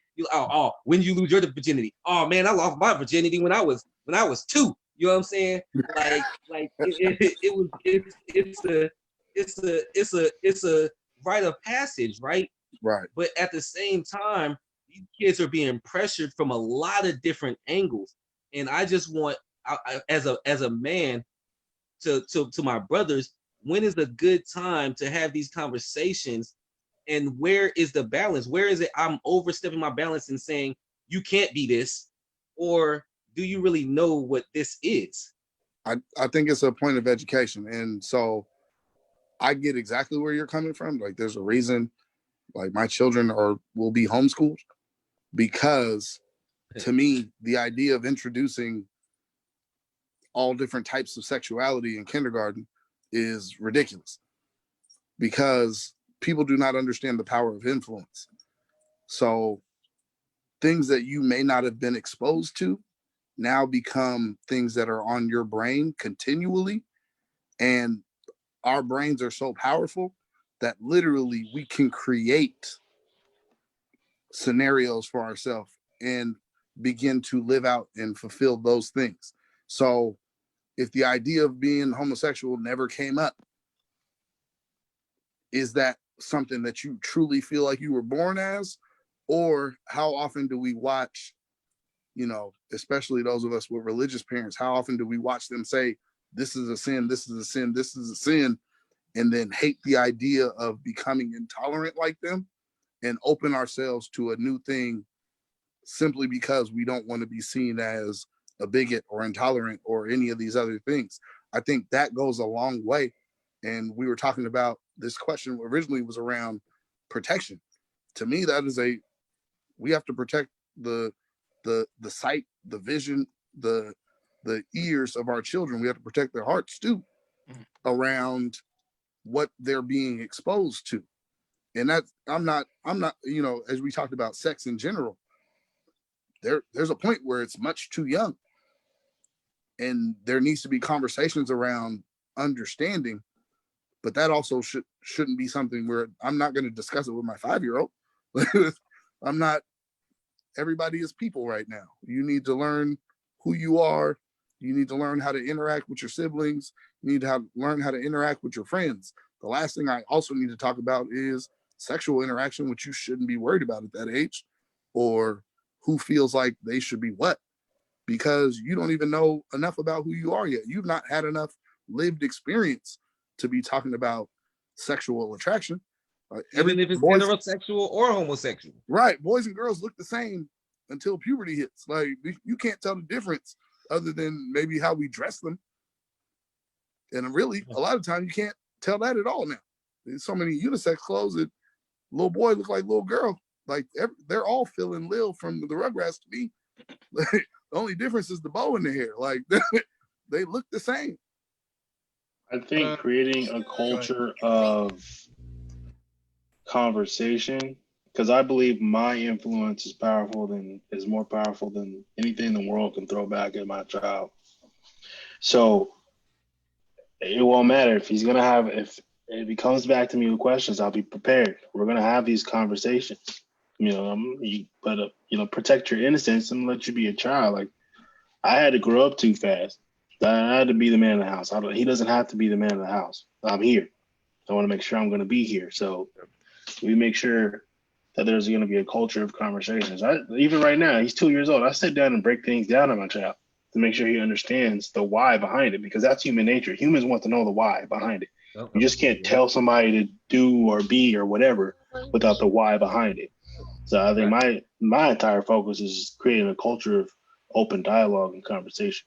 When you lose your virginity? Oh man, I lost my virginity when I was 2. You know what I'm saying? It's a rite of passage, right? Right. But at the same time, these kids are being pressured from a lot of different angles. And I just want, as a man, to my brothers, when is a good time to have these conversations, and where is the balance? Where is it I'm overstepping my balance and saying you can't be this, or do you really know what this is? I think it's a point of education. And so I get exactly where you're coming from. Like there's a reason like my children will be homeschooled, because to me, the idea of introducing all different types of sexuality in kindergarten is ridiculous, because people do not understand the power of influence. So things that you may not have been exposed to now become things that are on your brain continually. And our brains are so powerful that literally we can create scenarios for ourselves and begin to live out and fulfill those things. So if the idea of being homosexual never came up, is that something that you truly feel like you were born as? Or how often do we watch, especially those of us with religious parents, how often do we watch them say, this is a sin, this is a sin, this is a sin, and then hate the idea of becoming intolerant like them and open ourselves to a new thing simply because we don't want to be seen as a bigot or intolerant or any of these other things. I think that goes a long way. And we were talking about, this question originally was around protection. To me, that is we have to protect the sight, the vision, the ears of our children. We have to protect their hearts too, around what they're being exposed to. And that I'm not, as we talked about sex in general, there's a point where it's much too young. And there needs to be conversations around understanding, but that also shouldn't be something where I'm not going to discuss it with my 5-year-old. I'm not, everybody is people right now. You need to learn who you are. You need to learn how to interact with your siblings. You need to learn how to interact with your friends. The last thing I also need to talk about is sexual interaction, which you shouldn't be worried about at that age, or who feels like they should be what, because you don't even know enough about who you are yet. You've not had enough lived experience to be talking about sexual attraction. Even if it's heterosexual or homosexual. Right. Boys and girls look the same until puberty hits. Like you can't tell the difference other than maybe how we dress them. And really, a lot of times you can't tell that at all now. There's so many unisex clothes that little boy look like little girl. Like they're all feeling Lil from the Rugrats to me. The only difference is the bow in the hair. Like they look the same. I think creating a culture of conversation, because I believe my influence is more powerful than anything the world can throw back at my child. So it won't matter if if he comes back to me with questions, I'll be prepared. We're gonna have these conversations. Protect your innocence and let you be a child. Like I had to grow up too fast. I had to be the man of the house. He doesn't have to be the man of the house. I'm here. I want to make sure I'm going to be here. So we make sure that there's going to be a culture of conversations. Even right now, he's 2 years old. I sit down and break things down on my child to make sure he understands the why behind it, because that's human nature. Humans want to know the why behind it. You just can't tell somebody to do or be or whatever without the why behind it. So I think my entire focus is creating a culture of open dialogue and conversation.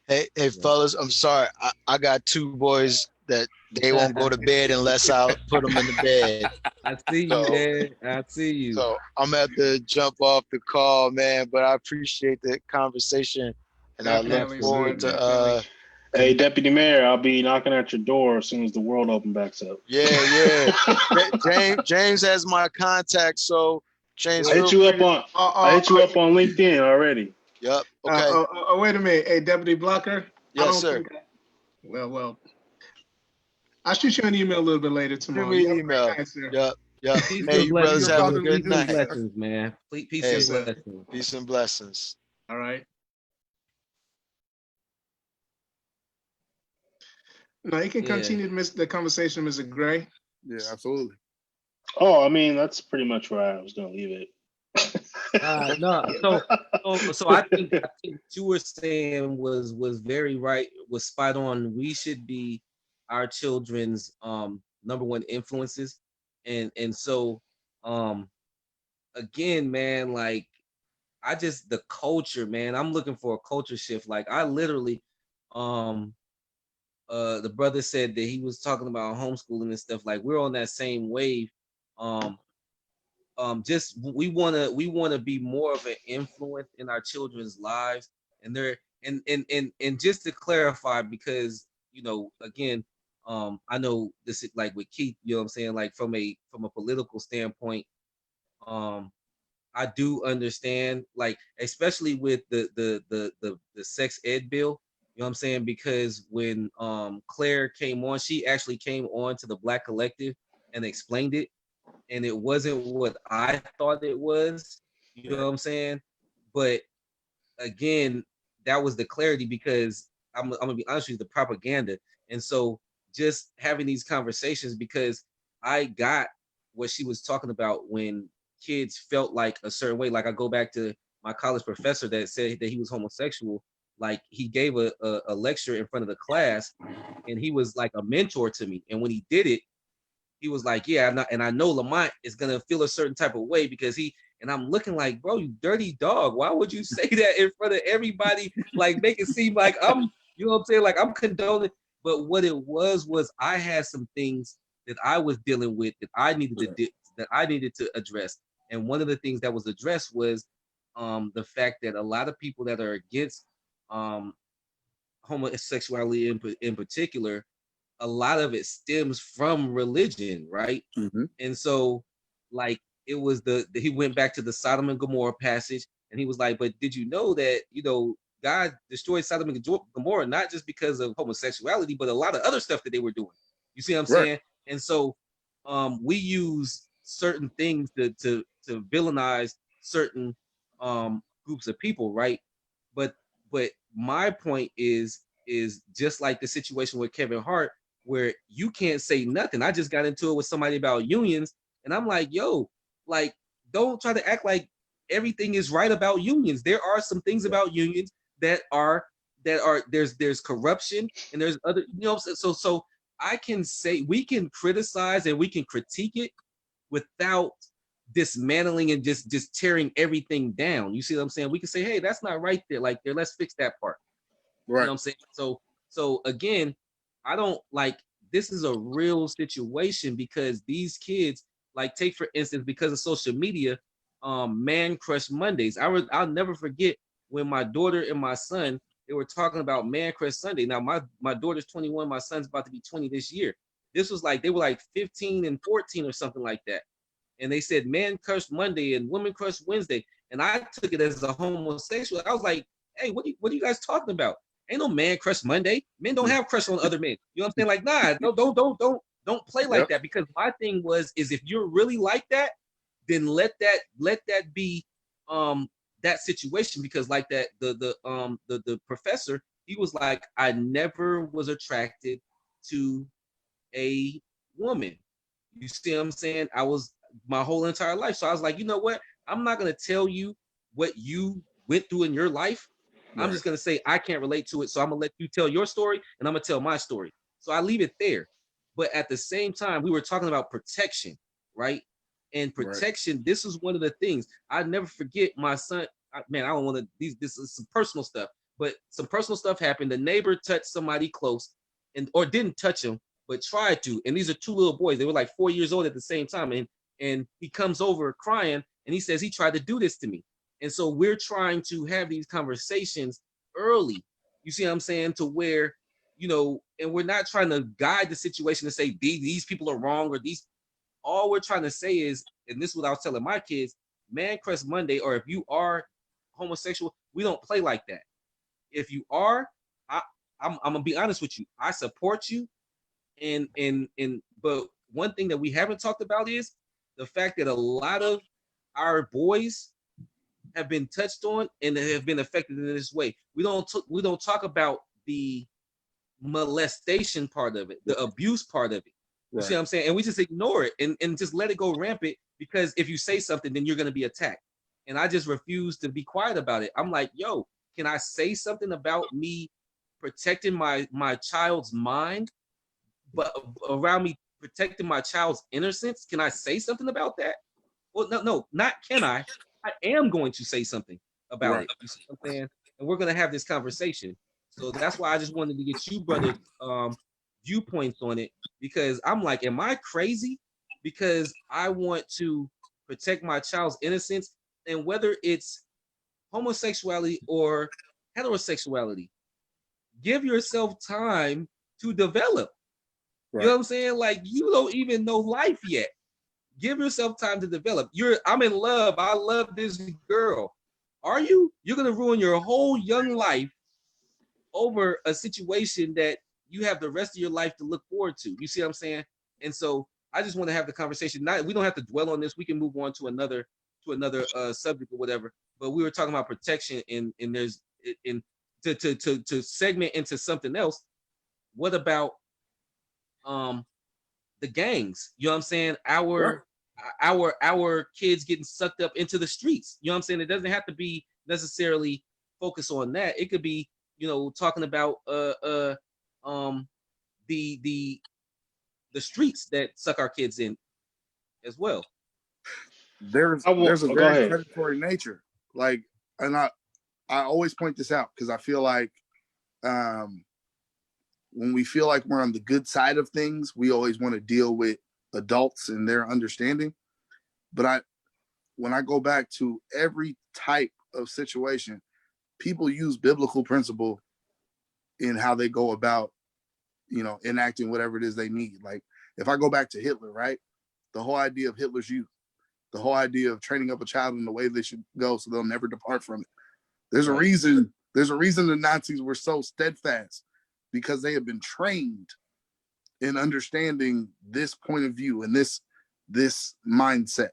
Hey, Yeah. fellas, I'm sorry. I got two boys that they won't go to bed unless I put them in the bed. I see you, So, man. I see you. so I'm gonna have to jump off the call, man. But I appreciate the conversation, and I look Definitely, sir. forward to Absolutely. Definitely. Hey, Deputy Mayor, I'll be knocking at your door as soon as the world opens back up. yeah. James has my contact, so James, I hit feel you free up to. on I Uh, hit you up on LinkedIn already. Yep. Okay. wait a minute. Hey, Deputy Blocker. I Yes, don't sir. think. Well. I'll shoot you an email a little bit later Shoot tomorrow. me You an have a great email. night, sir. Yep. Peace Hey, and you You brothers blessings, your have a brother. father good Peace and revealed night. himself. blessings, man. Peace Hey, and Yes, sir. blessings. peace and blessings. All right. No, you can Yeah. continue the conversation, Mr. Gray. Yeah, absolutely. Oh, I mean, that's pretty much where I was gonna leave it. No. Yeah, So I think what you were saying was very right. Was spot on. We should be our children's number one influences, and so um again, man, like I just the culture, man. I'm looking for a culture shift. Like I literally, um, the brother said that he was talking about homeschooling and stuff. Like we're on that same wave. Um, just we wanna be more of an influence in our children's lives, and they're and just to clarify, because again, I know this is like with Keith. You know what I'm saying? Like from a political standpoint, um I do understand, like, especially with the sex ed bill. You know what I'm saying? Because when Claire came on, she actually came on to the Black Collective and explained it, and it wasn't what I thought it was. You know what I'm saying? But again, that was the clarity, because I'm gonna be honest with you, the propaganda. And so just having these conversations, because I got what she was talking about when kids felt like a certain way. Like I go back to my college professor that said that he was homosexual. Like he gave a lecture in front of the class, and he was like a mentor to me. And when he did it, he was like, "Yeah, and I know Lamont is gonna feel a certain type of way because he." And I'm looking like, "Bro, you dirty dog! Why would you say that in front of everybody? Like, make it seem like I'm, you know what I'm saying? Like I'm condoning." But what it was I had some things that I was dealing with that I needed to address. And one of the things that was addressed was the fact that a lot of people that are against um, homosexuality in particular, a lot of it stems from religion, right? Hmm. And so, like, it was he went back to the Sodom and Gomorrah passage, and he was like, "But did you know that God destroyed Sodom and Gomorrah not just because of homosexuality, but a lot of other stuff that they were doing." You see what I'm Right. saying? And so, we use certain things to villainize certain groups of people, right? But my point is just like the situation with Kevin Hart, where you can't say nothing. I just got into it with somebody about unions, and I'm like, yo, like, don't try to act like everything is right about unions. There are some things about unions that are there's corruption, and there's other, so I can say we can criticize and we can critique it without dismantling and just tearing everything down. You see what I'm saying? We can say, hey, that's not right there. Like there, let's fix that part. You know Right. what I'm saying? So again, I don't like, this is a real situation, because these kids, like, take for instance, because of social media, Man Crush Mondays. I'll never forget when my daughter and my son, they were talking about Man Crush Sunday. Now my daughter's 21, my son's about to be 20 this year. This was like, they were like 15 and 14 or something like that. And they said Man Crush Monday and Women Crush Wednesday. And I took it as a homosexual. I was like, hey, what are you guys talking about? Ain't no man crush Monday. Men don't have crush on other men. You know what I'm saying? Like, nah, don't play like Yep. that. Because my thing is if you're really like that, then let that be that situation. Because like that, the professor, he was like, I never was attracted to a woman. You see what I'm saying? I was my whole entire life. So I was like, you know what? I'm not gonna tell you what you went through in your life. I'm Right. just gonna say I can't relate to it. So I'm gonna let you tell your story, and I'm gonna tell my story. So I leave it there. But at the same time, we were talking about protection, right? And Right. protection, this is one of the things I never forget. My son, man, I don't want to. This is some personal stuff. but some personal stuff happened. The neighbor touched somebody close, and or didn't touch him, but tried to. And these are two little boys. They were like 4 years old at the same time. And he comes over crying, and he says he tried to do this to me. And so we're trying to have these conversations early. You see what I'm saying? To where, you know, and we're not trying to guide the situation to say these people are wrong or these. All we're trying to say is, and this is what I was telling my kids, Man Crush Monday, or if you are homosexual, we don't play like that. If you are, I'm gonna be honest with you. I support you, and but one thing that we haven't talked about is the fact that a lot of our boys have been touched on and have been affected in this way. We don't talk about the molestation part of it, the abuse part of it. You see what I'm saying? And we just ignore it and just let it go rampant, because if you say something, then you're going to be attacked. And I just refuse to be quiet about it. I'm like, yo, can I say something about me protecting my child's mind, but around me protecting my child's innocence? Can I say something about that? Well, no, not can I. I am going to say something about it. You see what I'm saying? And we're going to have this conversation. So that's why I just wanted to get you, brother, viewpoints on it, because I'm like, am I crazy? Because I want to protect my child's innocence, and whether it's homosexuality or heterosexuality, give yourself time to develop. You know what I'm saying? Like, you don't even know life yet. Give yourself time to develop. I'm in love. I love this girl. Are you? You're gonna ruin your whole young life over a situation that you have the rest of your life to look forward to. You see what I'm saying? And so I just want to have the conversation. We don't have to dwell on this. We can move on to another subject or whatever. But we were talking about protection, and there's to segment into something else. What about the gangs? You know what I'm saying? Our kids getting sucked up into the streets. You know what I'm saying? It doesn't have to be necessarily focus on that. It could be, you know, talking about the streets that suck our kids in as well. There's a very predatory nature. Like, and I always point this out because I feel like when we feel like we're on the good side of things, we always want to deal with adults and their understanding. But when I go back to every type of situation, people use biblical principle in how they go about, you know, enacting whatever it is they need. Like, if I go back to Hitler, right? The whole idea of Hitler's youth, the whole idea of training up a child in the way they should go so they'll never depart from it. There's a reason the Nazis were so steadfast, because they have been trained in understanding this point of view and this mindset.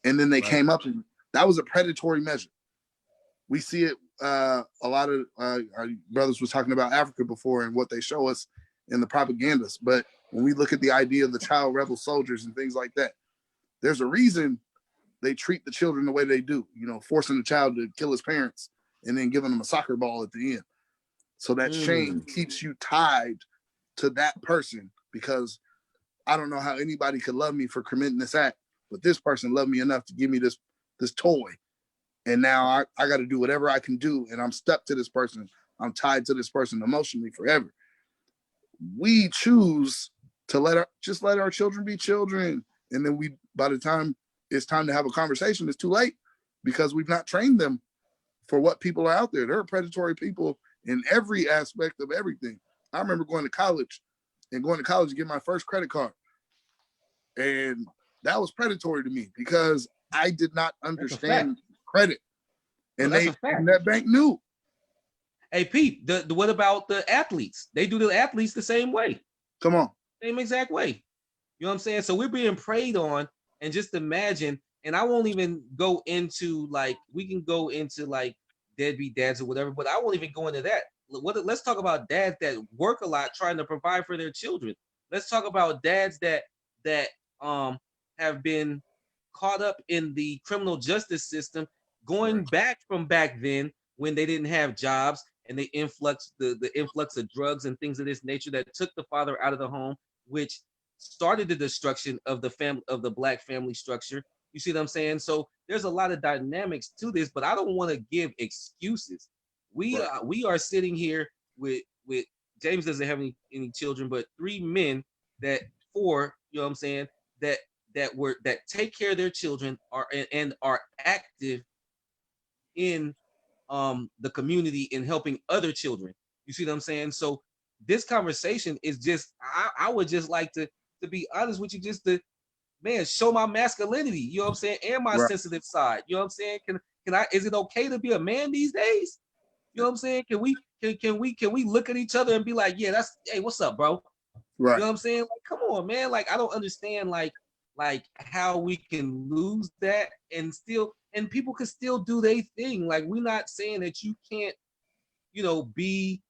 And then they came up, and that was a predatory measure. We see it, a lot of our brothers was talking about Africa before and what they show us in the propagandas. But when we look at the idea of the child rebel soldiers and things like that, there's a reason they treat the children the way they do, you know, forcing the child to kill his parents and then giving them a soccer ball at the end. So that shame keeps you tied to that person, because I don't know how anybody could love me for committing this act, but this person loved me enough to give me this toy. And now I got to do whatever I can do, and I'm stuck to this person. I'm tied to this person emotionally forever. We choose to let our children be children. And then by the time it's time to have a conversation, it's too late, because we've not trained them for what people are out there. There are predatory people in every aspect of everything. I remember going to college to get my first credit card. And that was predatory to me because I did not understand credit. And that bank knew. Hey, Pete, what about the athletes? They do the athletes the same way. Come on. Same exact way. You know what I'm saying? So we're being preyed on, and just imagine, and I won't even go into we can go into deadbeat dads or whatever, but I won't even go into that. Let's talk about dads that work a lot trying to provide for their children. Let's talk about dads that have been caught up in the criminal justice system, going back from back then when they didn't have jobs, and the influx of drugs and things of this nature that took the father out of the home, which started the destruction of the Black family structure. You see what I'm saying? So there's a lot of dynamics to this, but I don't want to give excuses. We are sitting here with James doesn't have any children, but 3 men that 4, you know what I'm saying, that take care of their children and are active in the community in helping other children. You see what I'm saying? So this conversation is just I would just like to be honest with you, just to show my masculinity, you know what I'm saying, and my Right. sensitive side. You know what I'm saying? Can I is it okay to be a man these days? You know what I'm saying? Can we look at each other and be like, yeah, that's hey, what's up, bro? Right. You know what I'm saying? Like, come on, man. Like, I don't understand like how we can lose that and people can still do their thing. Like, we're not saying that you can't, be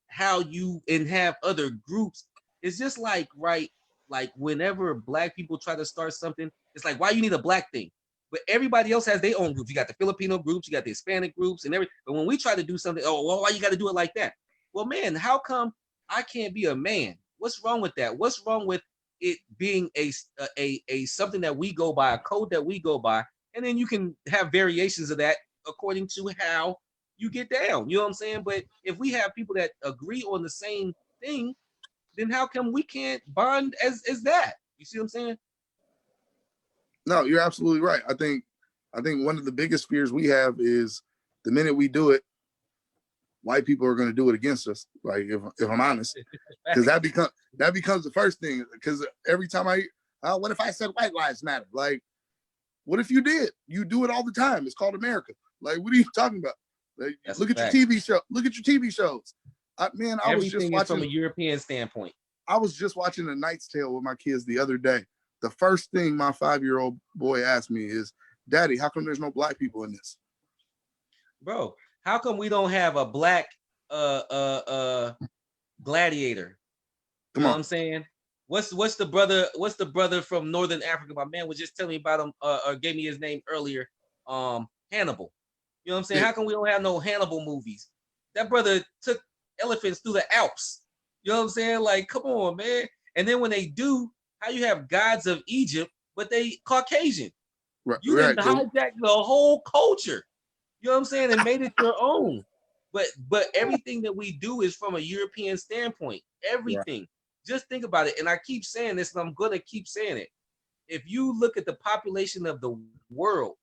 how you and have other groups. It's just like, right, like whenever Black people try to start something, it's like, why you need a Black thing? But everybody else has their own groups. You got the Filipino groups, you got the Hispanic groups, and everything. But when we try to do something, oh, well, why you got to do it like that? Well, man, how come I can't be a man? What's wrong with that? What's wrong with it being a something that we go by, a code that we go by, and then you can have variations of that according to how you get down. You know what I'm saying? But if we have people that agree on the same thing, then how come we can't bond as that? You see what I'm saying? No, you're absolutely right. I think one of the biggest fears we have is the minute we do it, white people are going to do it against us. Like, if I'm honest, because that becomes the first thing. Because every time what if I said white lives matter? Like, what if you did? You do it all the time. It's called America. Like, what are you talking about? Like, look at your TV show. Look at your TV shows. I was just watching from a European standpoint. I was just watching A Knight's Tale with my kids the other day. The first thing my 5-year-old boy asked me is, "Daddy, how come there's no Black people in this?" Bro, how come we don't have a Black gladiator? You know what I'm saying? What's the brother from Northern Africa? My man was just telling me about him, or gave me his name earlier. Hannibal. You know what I'm saying? Yeah. How come we don't have no Hannibal movies? That brother took elephants through the Alps. You know what I'm saying? Like, come on, man. And then when they do, how you have gods of Egypt, but they Caucasian. Right, You didn't hijack the whole culture. You know what I'm saying? And made it your own. But everything that we do is from a European standpoint. Everything. Right. Just think about it. And I keep saying this, and I'm gonna keep saying it. If you look at the population of the world,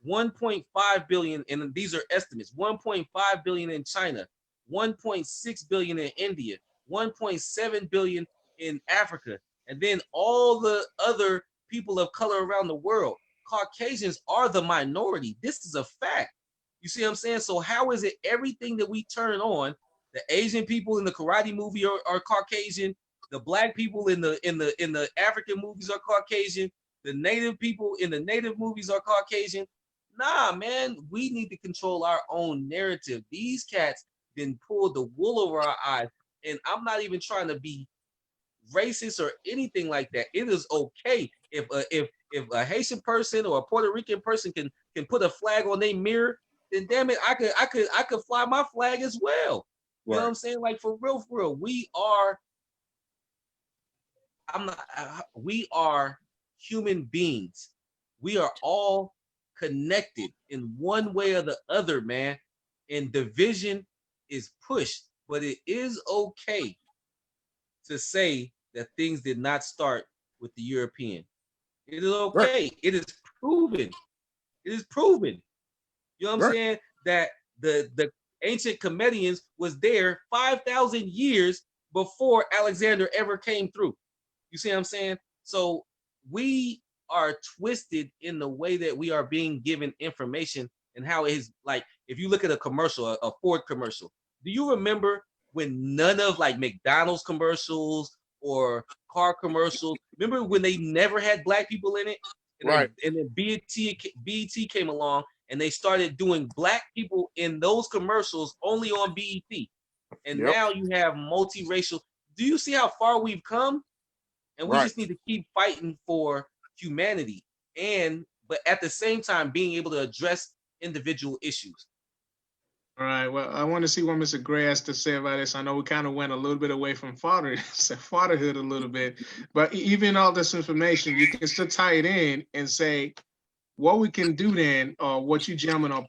1.5 billion, and these are estimates, 1.5 billion in China, 1.6 billion in India, 1.7 billion in Africa, and then all the other people of color around the world. Caucasians are the minority. This is a fact. You see what I'm saying? So how is it everything that we turn on, the Asian people in the karate movie are Caucasian, the Black people in the African movies are Caucasian, the Native people in the Native movies are Caucasian? Nah, man, we need to control our own narrative. These cats then pulled the wool over our eyes. And I'm not even trying to be racist or anything like that. It is okay if a Haitian person or a Puerto Rican person can put a flag on their mirror, then damn it, I could fly my flag as well. You know what I'm saying? Like, for real, we are human beings. We are all connected in one way or the other, man. And division is pushed, but it is okay to say that things did not start with the European. It is okay. Right. It is proven. It is proven. You know what I'm saying? That the ancient Comedians was there 5,000 years before Alexander ever came through. You see what I'm saying? So we are twisted in the way that we are being given information, and how it is. Like, if you look at a commercial, a Ford commercial, do you remember when none of like McDonald's commercials or car commercials, remember when they never had Black people in it? And right. Then BET came along and they started doing Black people in those commercials only on BET. And now you have multiracial. Do you see how far we've come? And we just need to keep fighting for humanity, but at the same time being able to address individual issues. All right. Well, I want to see what Mr. Gray has to say about this. I know we kind of went a little bit away from fatherhood a little bit, but even all this information, you can still tie it in and say what we can do then, or what you gentlemen are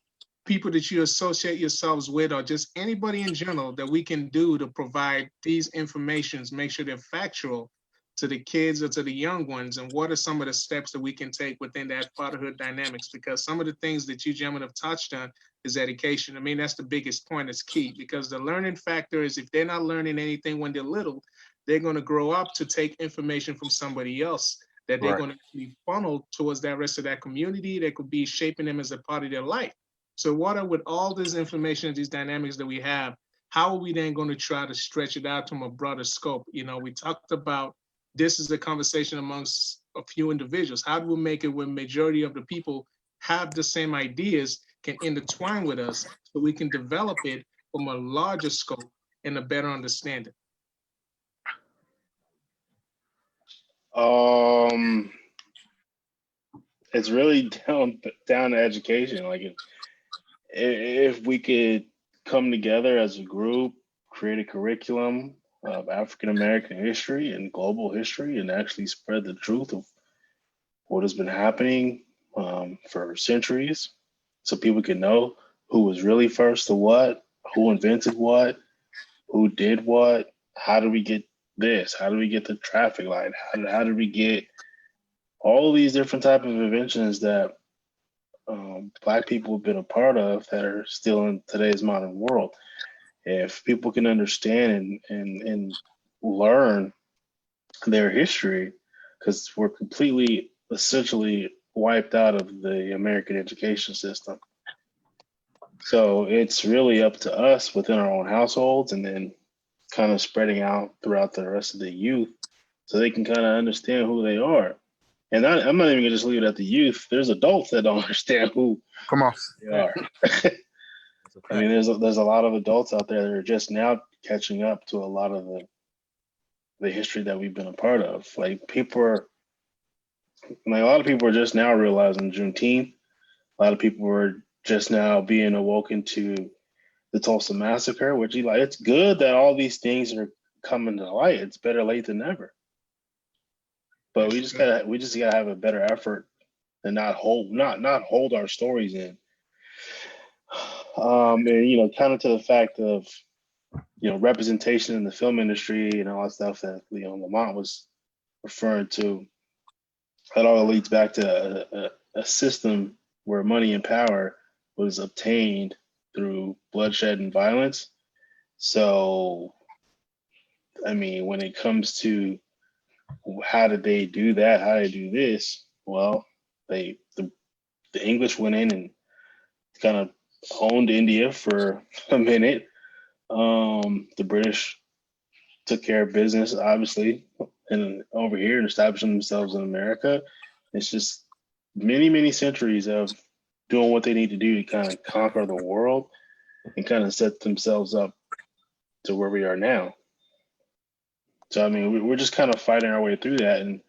people that you associate yourselves with, or just anybody in general that we can do to provide these informations, make sure they're factual to the kids or to the young ones? And what are some of the steps that we can take within that fatherhood dynamics? Because some of the things that you gentlemen have touched on is education. I mean, that's the biggest point, it's key, because the learning factor is if they're not learning anything when they're little, they're going to grow up to take information from somebody else that they're Right. going to be funneled towards that rest of that community that could be shaping them as a part of their life. So what are, with all this information, these dynamics that we have, how are we then going to try to stretch it out to a broader scope? You know, we talked about this is a conversation amongst a few individuals. How do we make it where majority of the people have the same ideas, can intertwine with us, so we can develop it from a larger scope and a better understanding? It's really down to education. Like if we could come together as a group, create a curriculum of African American history and global history, and actually spread the truth of what has been happening for centuries, so people can know who was really first to what, who invented what, who did what, how did we get this, how did we get the traffic light, how did we get all these different type of inventions that Black people have been a part of that are still in today's modern world. If people can understand and learn their history, because we're completely, essentially wiped out of the American education system. So it's really up to us within our own households, and then kind of spreading out throughout the rest of the youth so they can kind of understand who they are. And I'm not even gonna just leave it at the youth. There's adults that don't understand who Come on. they are. That's a I mean, there's a lot of adults out there that are just now catching up to a lot of the history that we've been a part of. Like a lot of people are just now realizing Juneteenth. A lot of people are just now being awoken to the Tulsa massacre, which it's good that all these things are coming to light. It's better late than never. But we just gotta have a better effort and not hold our stories in. And kind of to the fact of representation in the film industry and all that stuff that Lamont was referring to. That all leads back to a system where money and power was obtained through bloodshed and violence. So, I mean, when it comes to how did they do that? How did they do this? Well, the English went in and kind of owned India for a minute. The British took care of business, obviously, and over here and establishing themselves in America. It's just many, many centuries of doing what they need to do to kind of conquer the world and kind of set themselves up to where we are now. So, I mean, we're just kind of fighting our way through that and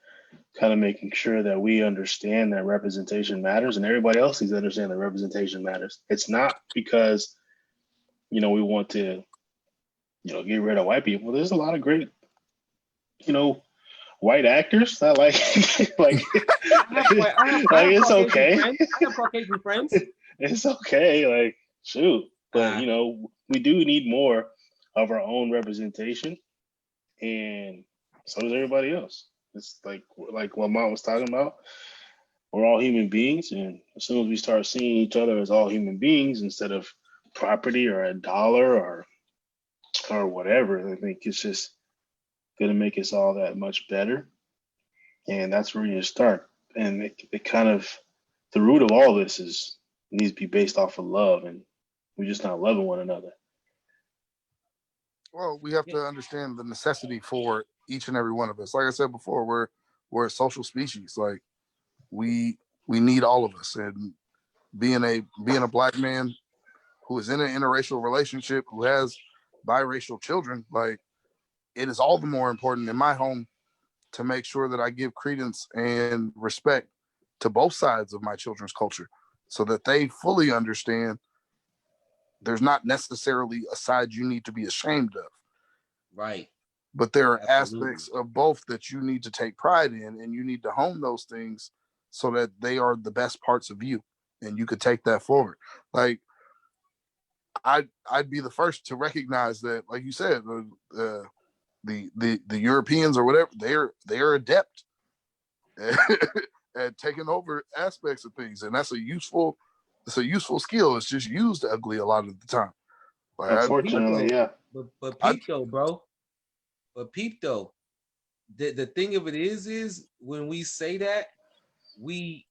kind of making sure that we understand that representation matters, and everybody else needs to understand that representation matters. It's not because, we want to, get rid of white people. There's a lot of great, white actors. I like, like, it's okay. I have Caucasian friends. It's okay. Like, shoot. But, we do need more of our own representation. And so does everybody else. It's like Lamont was talking about. We're all human beings. And as soon as we start seeing each other as all human beings instead of property or a dollar or whatever, I think it's just going to make us all that much better. And that's where you start. And it kind of, the root of all this needs to be based off of love, and we're just not loving one another. Well, we have to understand the necessity for each and every one of us. Like I said before, we're a social species. Like we need all of us. And being a Black man who is in an interracial relationship, who has biracial children, like it is all the more important in my home to make sure that I give credence and respect to both sides of my children's culture so that they fully understand there's not necessarily a side you need to be ashamed of. Right. But there are Absolutely. aspects of both that you need to take pride in, and you need to hone those things so that they are the best parts of you and you could take that forward. Like I'd be the first to recognize that, like you said, the Europeans or whatever, they're adept at taking over aspects of things, and that's a useful skill. It's just used ugly a lot of the time. Like, Unfortunately, yeah. But peep though, bro. But peep though. The thing of it is when we say that,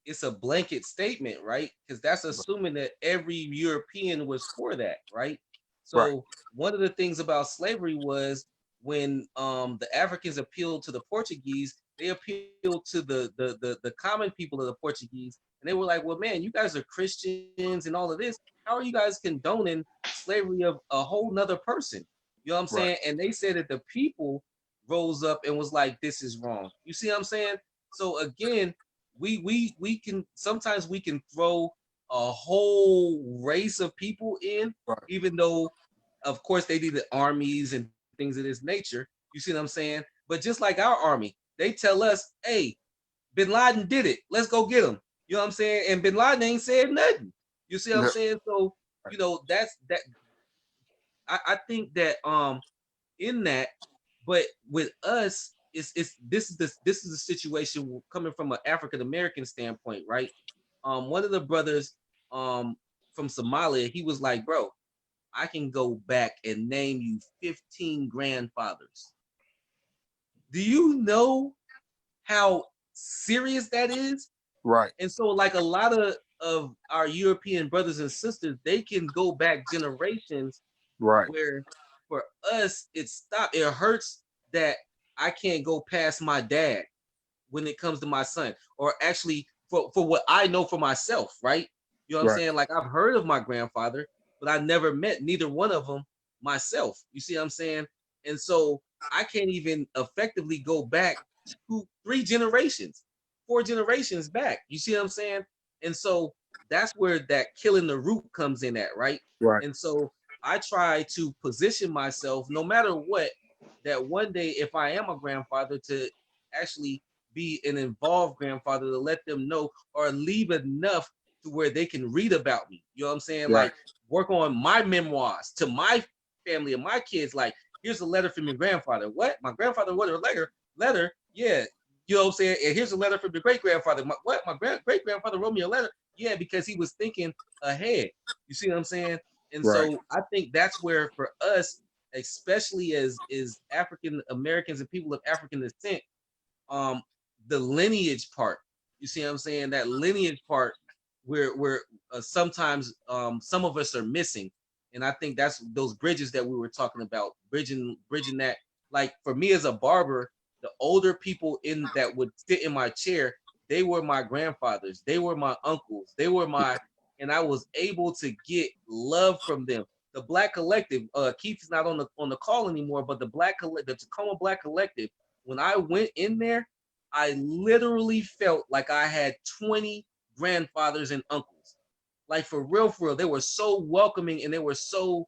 it's a blanket statement, right? Because that's assuming that every European was for that, right? So Right. one of the things about slavery was when the Africans appealed to the Portuguese, they appealed to the common people of the Portuguese, and they were like, well, man, you guys are Christians and all of this. How are you guys condoning slavery of a whole nother person? You know what I'm saying? Right. And they said that the people rose up and was like, this is wrong. You see what I'm saying? So again, we can sometimes we can throw a whole race of people in, Right. even though of course they needed armies and things of this nature. You see what I'm saying? But just like our army, they tell us, hey, Bin Laden did it. Let's go get him. You know what I'm saying? And Bin Laden ain't said nothing. You see what I'm saying? So, you know, that's that. I think that in that, but with us, this is the situation coming from an African American standpoint, right? One of the brothers from Somalia, he was like, bro, I can go back and name you 15 grandfathers. Do you know how serious that is? Right. And so, like a lot of our European brothers and sisters, they can go back generations. Right. Where for us, it stopped. It hurts that I can't go past my dad when it comes to my son, or actually for what I know for myself, right? You know what I'm saying? Like I've heard of my grandfather, but I never met neither one of them myself. You see what I'm saying? And so I can't even effectively go back 3 generations, 4 generations back. You see what I'm saying? And so that's where that killing the root comes in at, right? Right. And so I try to position myself, no matter what, that one day if I am a grandfather, to actually be an involved grandfather, to let them know or leave enough to where they can read about me. You know what I'm saying? Right. Like work on my memoirs to my family and my kids. Like, here's a letter from your grandfather. What? My grandfather wrote a letter? Yeah. You know what I'm saying? And here's a letter from your great-grandfather. What? My great-grandfather wrote me a letter? Yeah, because he was thinking ahead. You see what I'm saying? And Right. so I think that's where for us, especially as African Americans and people of African descent, the lineage part, you see what I'm saying? That lineage part where sometimes some of us are missing. And I think that's those bridges that we were talking about, bridging that. Like for me as a barber, the older people in that would sit in my chair, they were my grandfathers, they were my uncles, they were my, and I was able to get love from them. The Black Collective, Keith is not on the call anymore, but the Tacoma Black Collective, when I went in there, I literally felt like I had 20 grandfathers and uncles. Like for real, they were so welcoming and they were so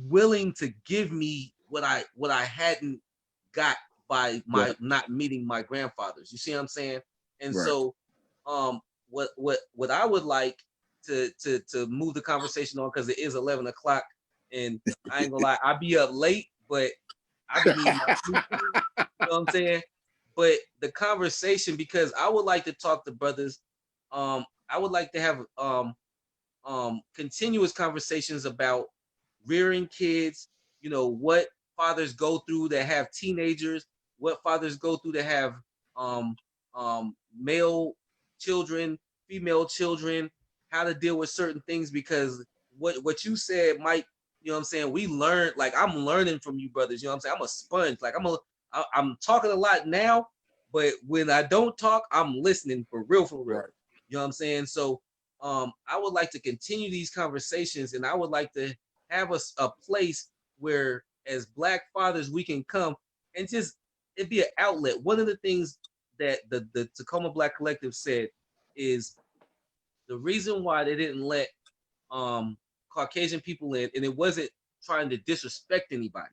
willing to give me what I hadn't got by my not meeting my grandfathers. You see what I'm saying? And so what I would like to move the conversation on, because it is 11 o'clock and I ain't gonna lie, I'll be up late, but I be needing my sleep. You know what I'm saying? But the conversation, because I would like to talk to brothers, I would like to have continuous conversations about rearing kids, you know, what fathers go through that have teenagers, what fathers go through that have male children, female children, how to deal with certain things, because what you said, Mike, you know what I'm saying, we learn, like I'm learning from you brothers, you know what I'm saying? I'm a sponge, like I'm talking a lot now, but when I don't talk, I'm listening for real. Right. You know what I'm saying? So I would like to continue these conversations, and I would like to have a place where as Black fathers we can come and just it be an outlet. One of the things that the Tacoma Black Collective said is the reason why they didn't let Caucasian people in, and it wasn't trying to disrespect anybody,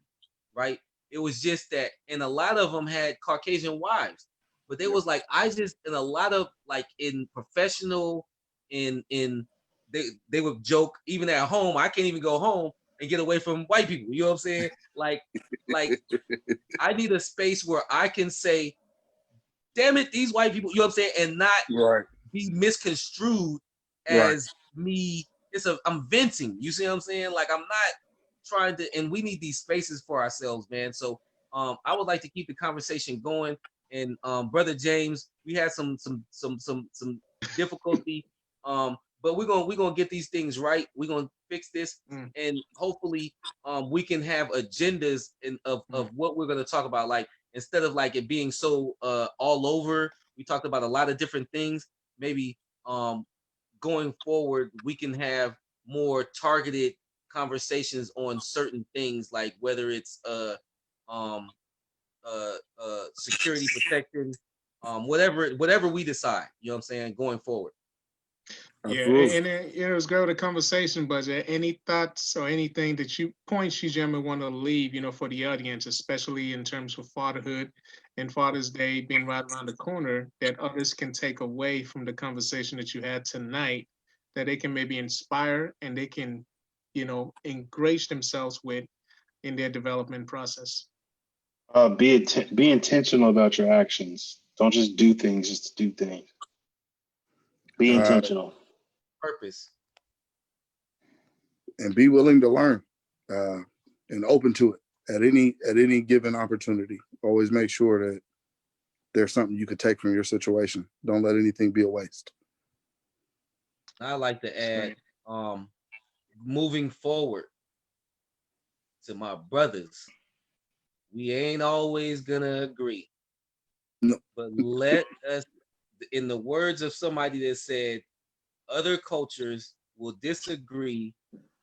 right? It was just that, and a lot of them had Caucasian wives, but they was like, and a lot of like in professional, in they would joke even at home. I can't even go home and get away from white people. You know what I'm saying? Like I need a space where I can say, damn it, these white people, you know what I'm saying, and not Right. be misconstrued as me. I'm venting. You see what I'm saying? Like I'm not trying to, and we need these spaces for ourselves, man. So I would like to keep the conversation going. And Brother James, we had some difficulty. But we're gonna get these things right. We're gonna fix this, and hopefully we can have agendas of what we're gonna talk about. Like instead of like it being so all over, we talked about a lot of different things. Maybe going forward, we can have more targeted conversations on certain things, like whether it's security protection, whatever we decide. You know what I'm saying, going forward. Yeah, Absolutely. and it was great the conversation, but any thoughts or anything that points you gentlemen want to leave, for the audience, especially in terms of fatherhood and Father's Day being right around the corner, that others can take away from the conversation that you had tonight, that they can maybe inspire and they can, ingratiate themselves with in their development process. Be intentional about your actions. Don't just do things just to do things. Be intentional. Purpose. And be willing to learn and open to it at any given opportunity. Always make sure that there's something you could take from your situation. Don't let anything be a waste. I like to add, moving forward, to my brothers, we ain't always gonna agree. No. But let us, in the words of somebody that said, other cultures will disagree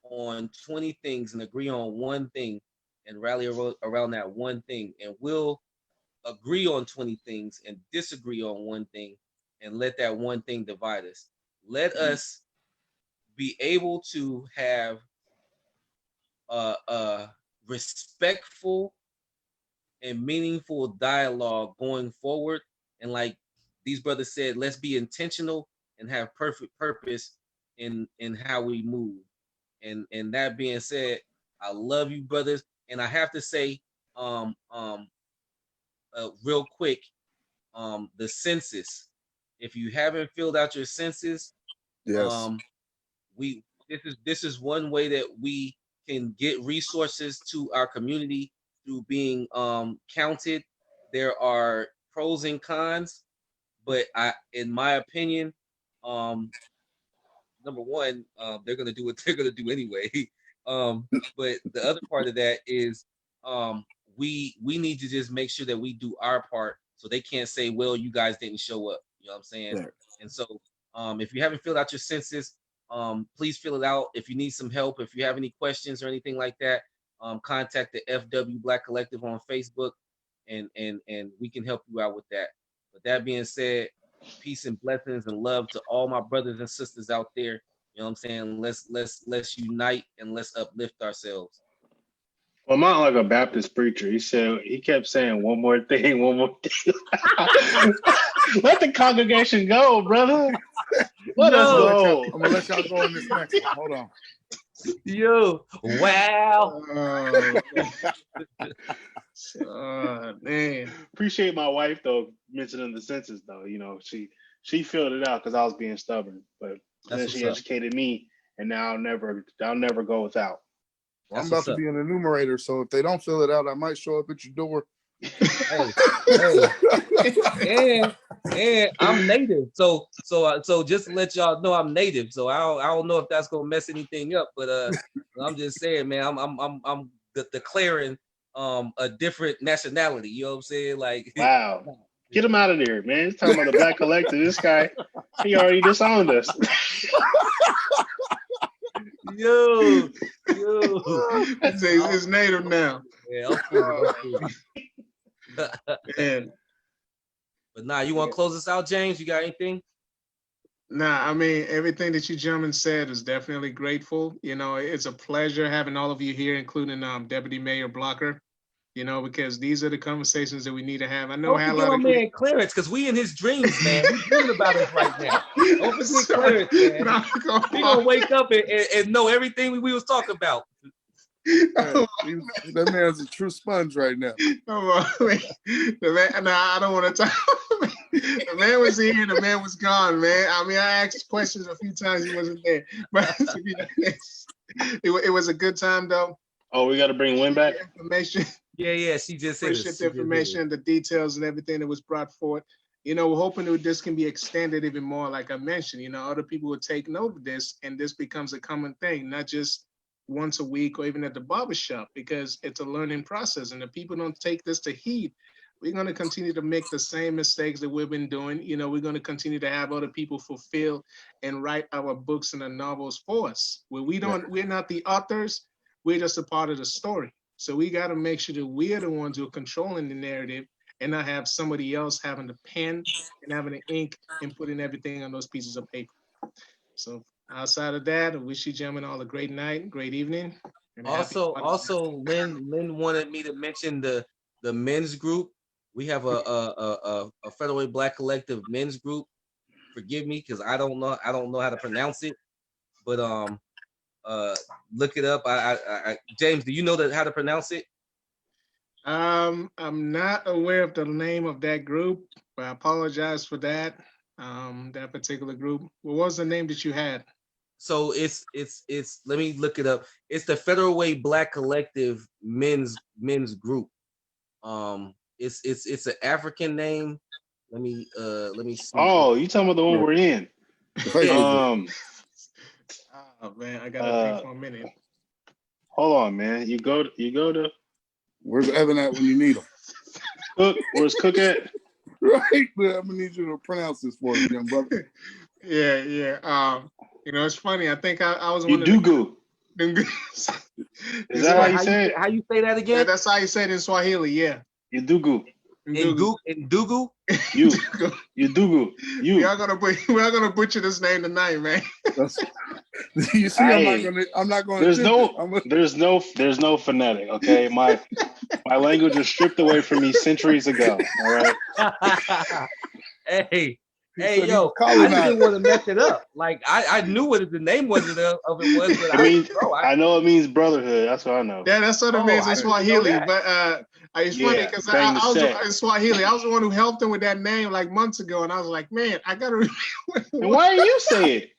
on 20 things and agree on one thing and rally around that one thing. And we'll agree on 20 things and disagree on one thing and let that one thing divide us. Let us be able to have a respectful and meaningful dialogue going forward. And like these brothers said, let's be intentional and have perfect purpose in how we move. And that being said, I love you, brothers. And I have to say, real quick, the census. If you haven't filled out your census, Yes. This is one way that we can get resources to our community through being counted. There are pros and cons, but in my opinion, number one, they're gonna do what they're gonna do anyway. But the other part of that is we need to just make sure that we do our part, so they can't say, well, you guys didn't show up. You know what I'm saying? Right. And so if you haven't filled out your census, please fill it out. If you need some help, if you have any questions or anything like that, contact the FW Black Collective on Facebook, and we can help you out with that. But that being said, peace and blessings and love to all my brothers and sisters out there. You know what I'm saying? Let's unite and let's uplift ourselves. Well, I'm not like a Baptist preacher. He kept saying one more thing, one more thing. Let the congregation go, brother. Let us go. I'm gonna let y'all go in this next one. Hold on. Yo, wow. Oh, man. Appreciate my wife though mentioning the census though. She filled it out because I was being stubborn, but then she educated me, and now I'll never go without. Well, I'm about to be an enumerator, so if they don't fill it out, I might show up at your door. And I'm native, so just to let y'all know, I'm native. So I don't know if that's gonna mess anything up, but I'm just saying, man, I'm declaring a different nationality. You know what I'm saying? Like, wow, get him out of there, man. He's talking about the Black Collective. This guy, he already disowned us. Yo. It's native now. Yeah, I'm cool. Man. But nah, you want to close this out, James? You got anything? Nah, I mean, everything that you gentlemen said is definitely grateful. It's a pleasure having all of you here, including Deputy Mayor Blocker. you know, because these are the conversations that we need to have. I know Don't I had a forget lot my of man Clarence, because we in his dreams, man. He's dreaming about us right now. Don't forget Sorry. Clarence, man. No, go We gonna wake up and know everything we was talking about. Hey, that man's a true sponge right now. The man, nah, I don't want to talk. The man was here, the man was gone, man. I mean, I asked questions a few times, he wasn't there. But to be honest, it was a good time though. Oh, we got to bring Lynn back. Information, Yeah, she just said appreciate the information, the details, and everything that was brought forth. You know, we're hoping that this can be extended even more. Like I mentioned, you know, other people will take note of this, and this becomes a common thing, not just once a week or even at the barbershop, because it's a learning process. And if people don't take this to heed, we're going to continue to make the same mistakes that we've been doing. You know, we're going to continue to have other people fulfill and write our books and the novels for us. Where we're not the authors, we're just a part of the story. So we got to make sure that we are the ones who are controlling the narrative and not have somebody else having the pen and having the ink and putting everything on those pieces of paper. So outside of that, I wish you gentlemen all a great night, great evening. And Also, Lynn wanted me to mention the men's group. We have a Federal Black Collective men's group. Forgive me, because I don't know how to pronounce it, but look it up. I James, do you know how to pronounce it? I'm not aware of the name of that group, but I apologize for that. That particular group. What was the name that you had? So it's let me look it up. It's the Federal Way Black Collective men's group. It's an African name. Let me see. Oh, you talking about the one we're in? Oh man, I gotta think for a minute. Hold on, man. You go to. Where's Evan at when you need him? Cook. Where's Cook at? Right, but I'm gonna need you to pronounce this for me, young brother. Yeah. You know, it's funny. I think I was You one do of go. Is that how you say it? How you say that again? Yeah, that's how you say it in Swahili. Yeah. You do go. Ndugu. You do go. We are gonna butcher this name tonight, man. You see, I'm not gonna. There's no phonetic. Okay, my language was stripped away from me centuries ago. All right. Hey, yo, I didn't want to mess it up. Like I knew what the name was of it was, but I know it means brotherhood. That's what I know. Yeah, that's what it means in Swahili. But it's funny because I was in Swahili. I was the one who helped him with that name like months ago, and I was like, man, I gotta remember. And why do you say it?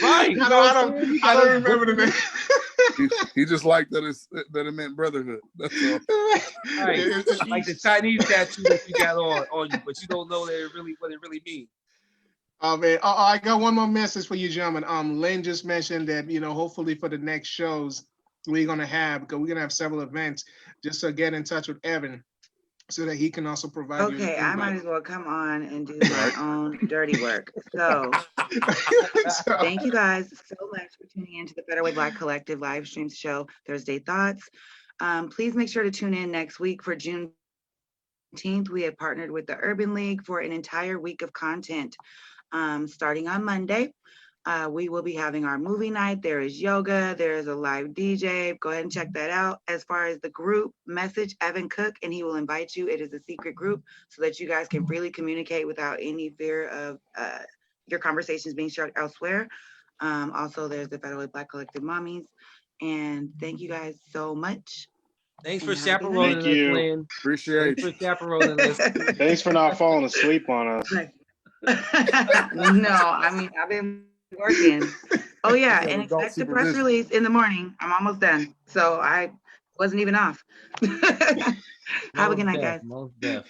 Right. I don't remember the name. He just liked that it meant brotherhood. That's all. Right. Like the Chinese tattoo that you got on you, but you don't know what it really means. Oh man, I got one more message for you, gentlemen. Lynn just mentioned that, you know, hopefully for the next shows we're gonna have, because we're gonna have several events, just to get in touch with Evan so that he can also provide you. Okay, I might as well come on and do my own dirty work. So thank you guys so much for tuning in to the Better Way Black Collective live stream show, Thursday Thoughts. Please make sure to tune in next week for Juneteenth. We have partnered with the Urban League for an entire week of content starting on Monday. We will be having our movie night. There is yoga. There is a live DJ. Go ahead and check that out. As far as the group, message Evan Cook and he will invite you. It is a secret group so that you guys can freely communicate without any fear of your conversations being shared elsewhere. Also, there's the Federal Black Collective Mommies. And thank you guys so much. Thanks for chaperoning us, Lynn. Appreciate it. Thanks for chaperoning us. Thanks for not falling asleep on us. No, I mean, I've been working. Oh yeah, and expect the press release in the morning. I'm almost done, so I wasn't even off. Have a good night, guys. Most deaf.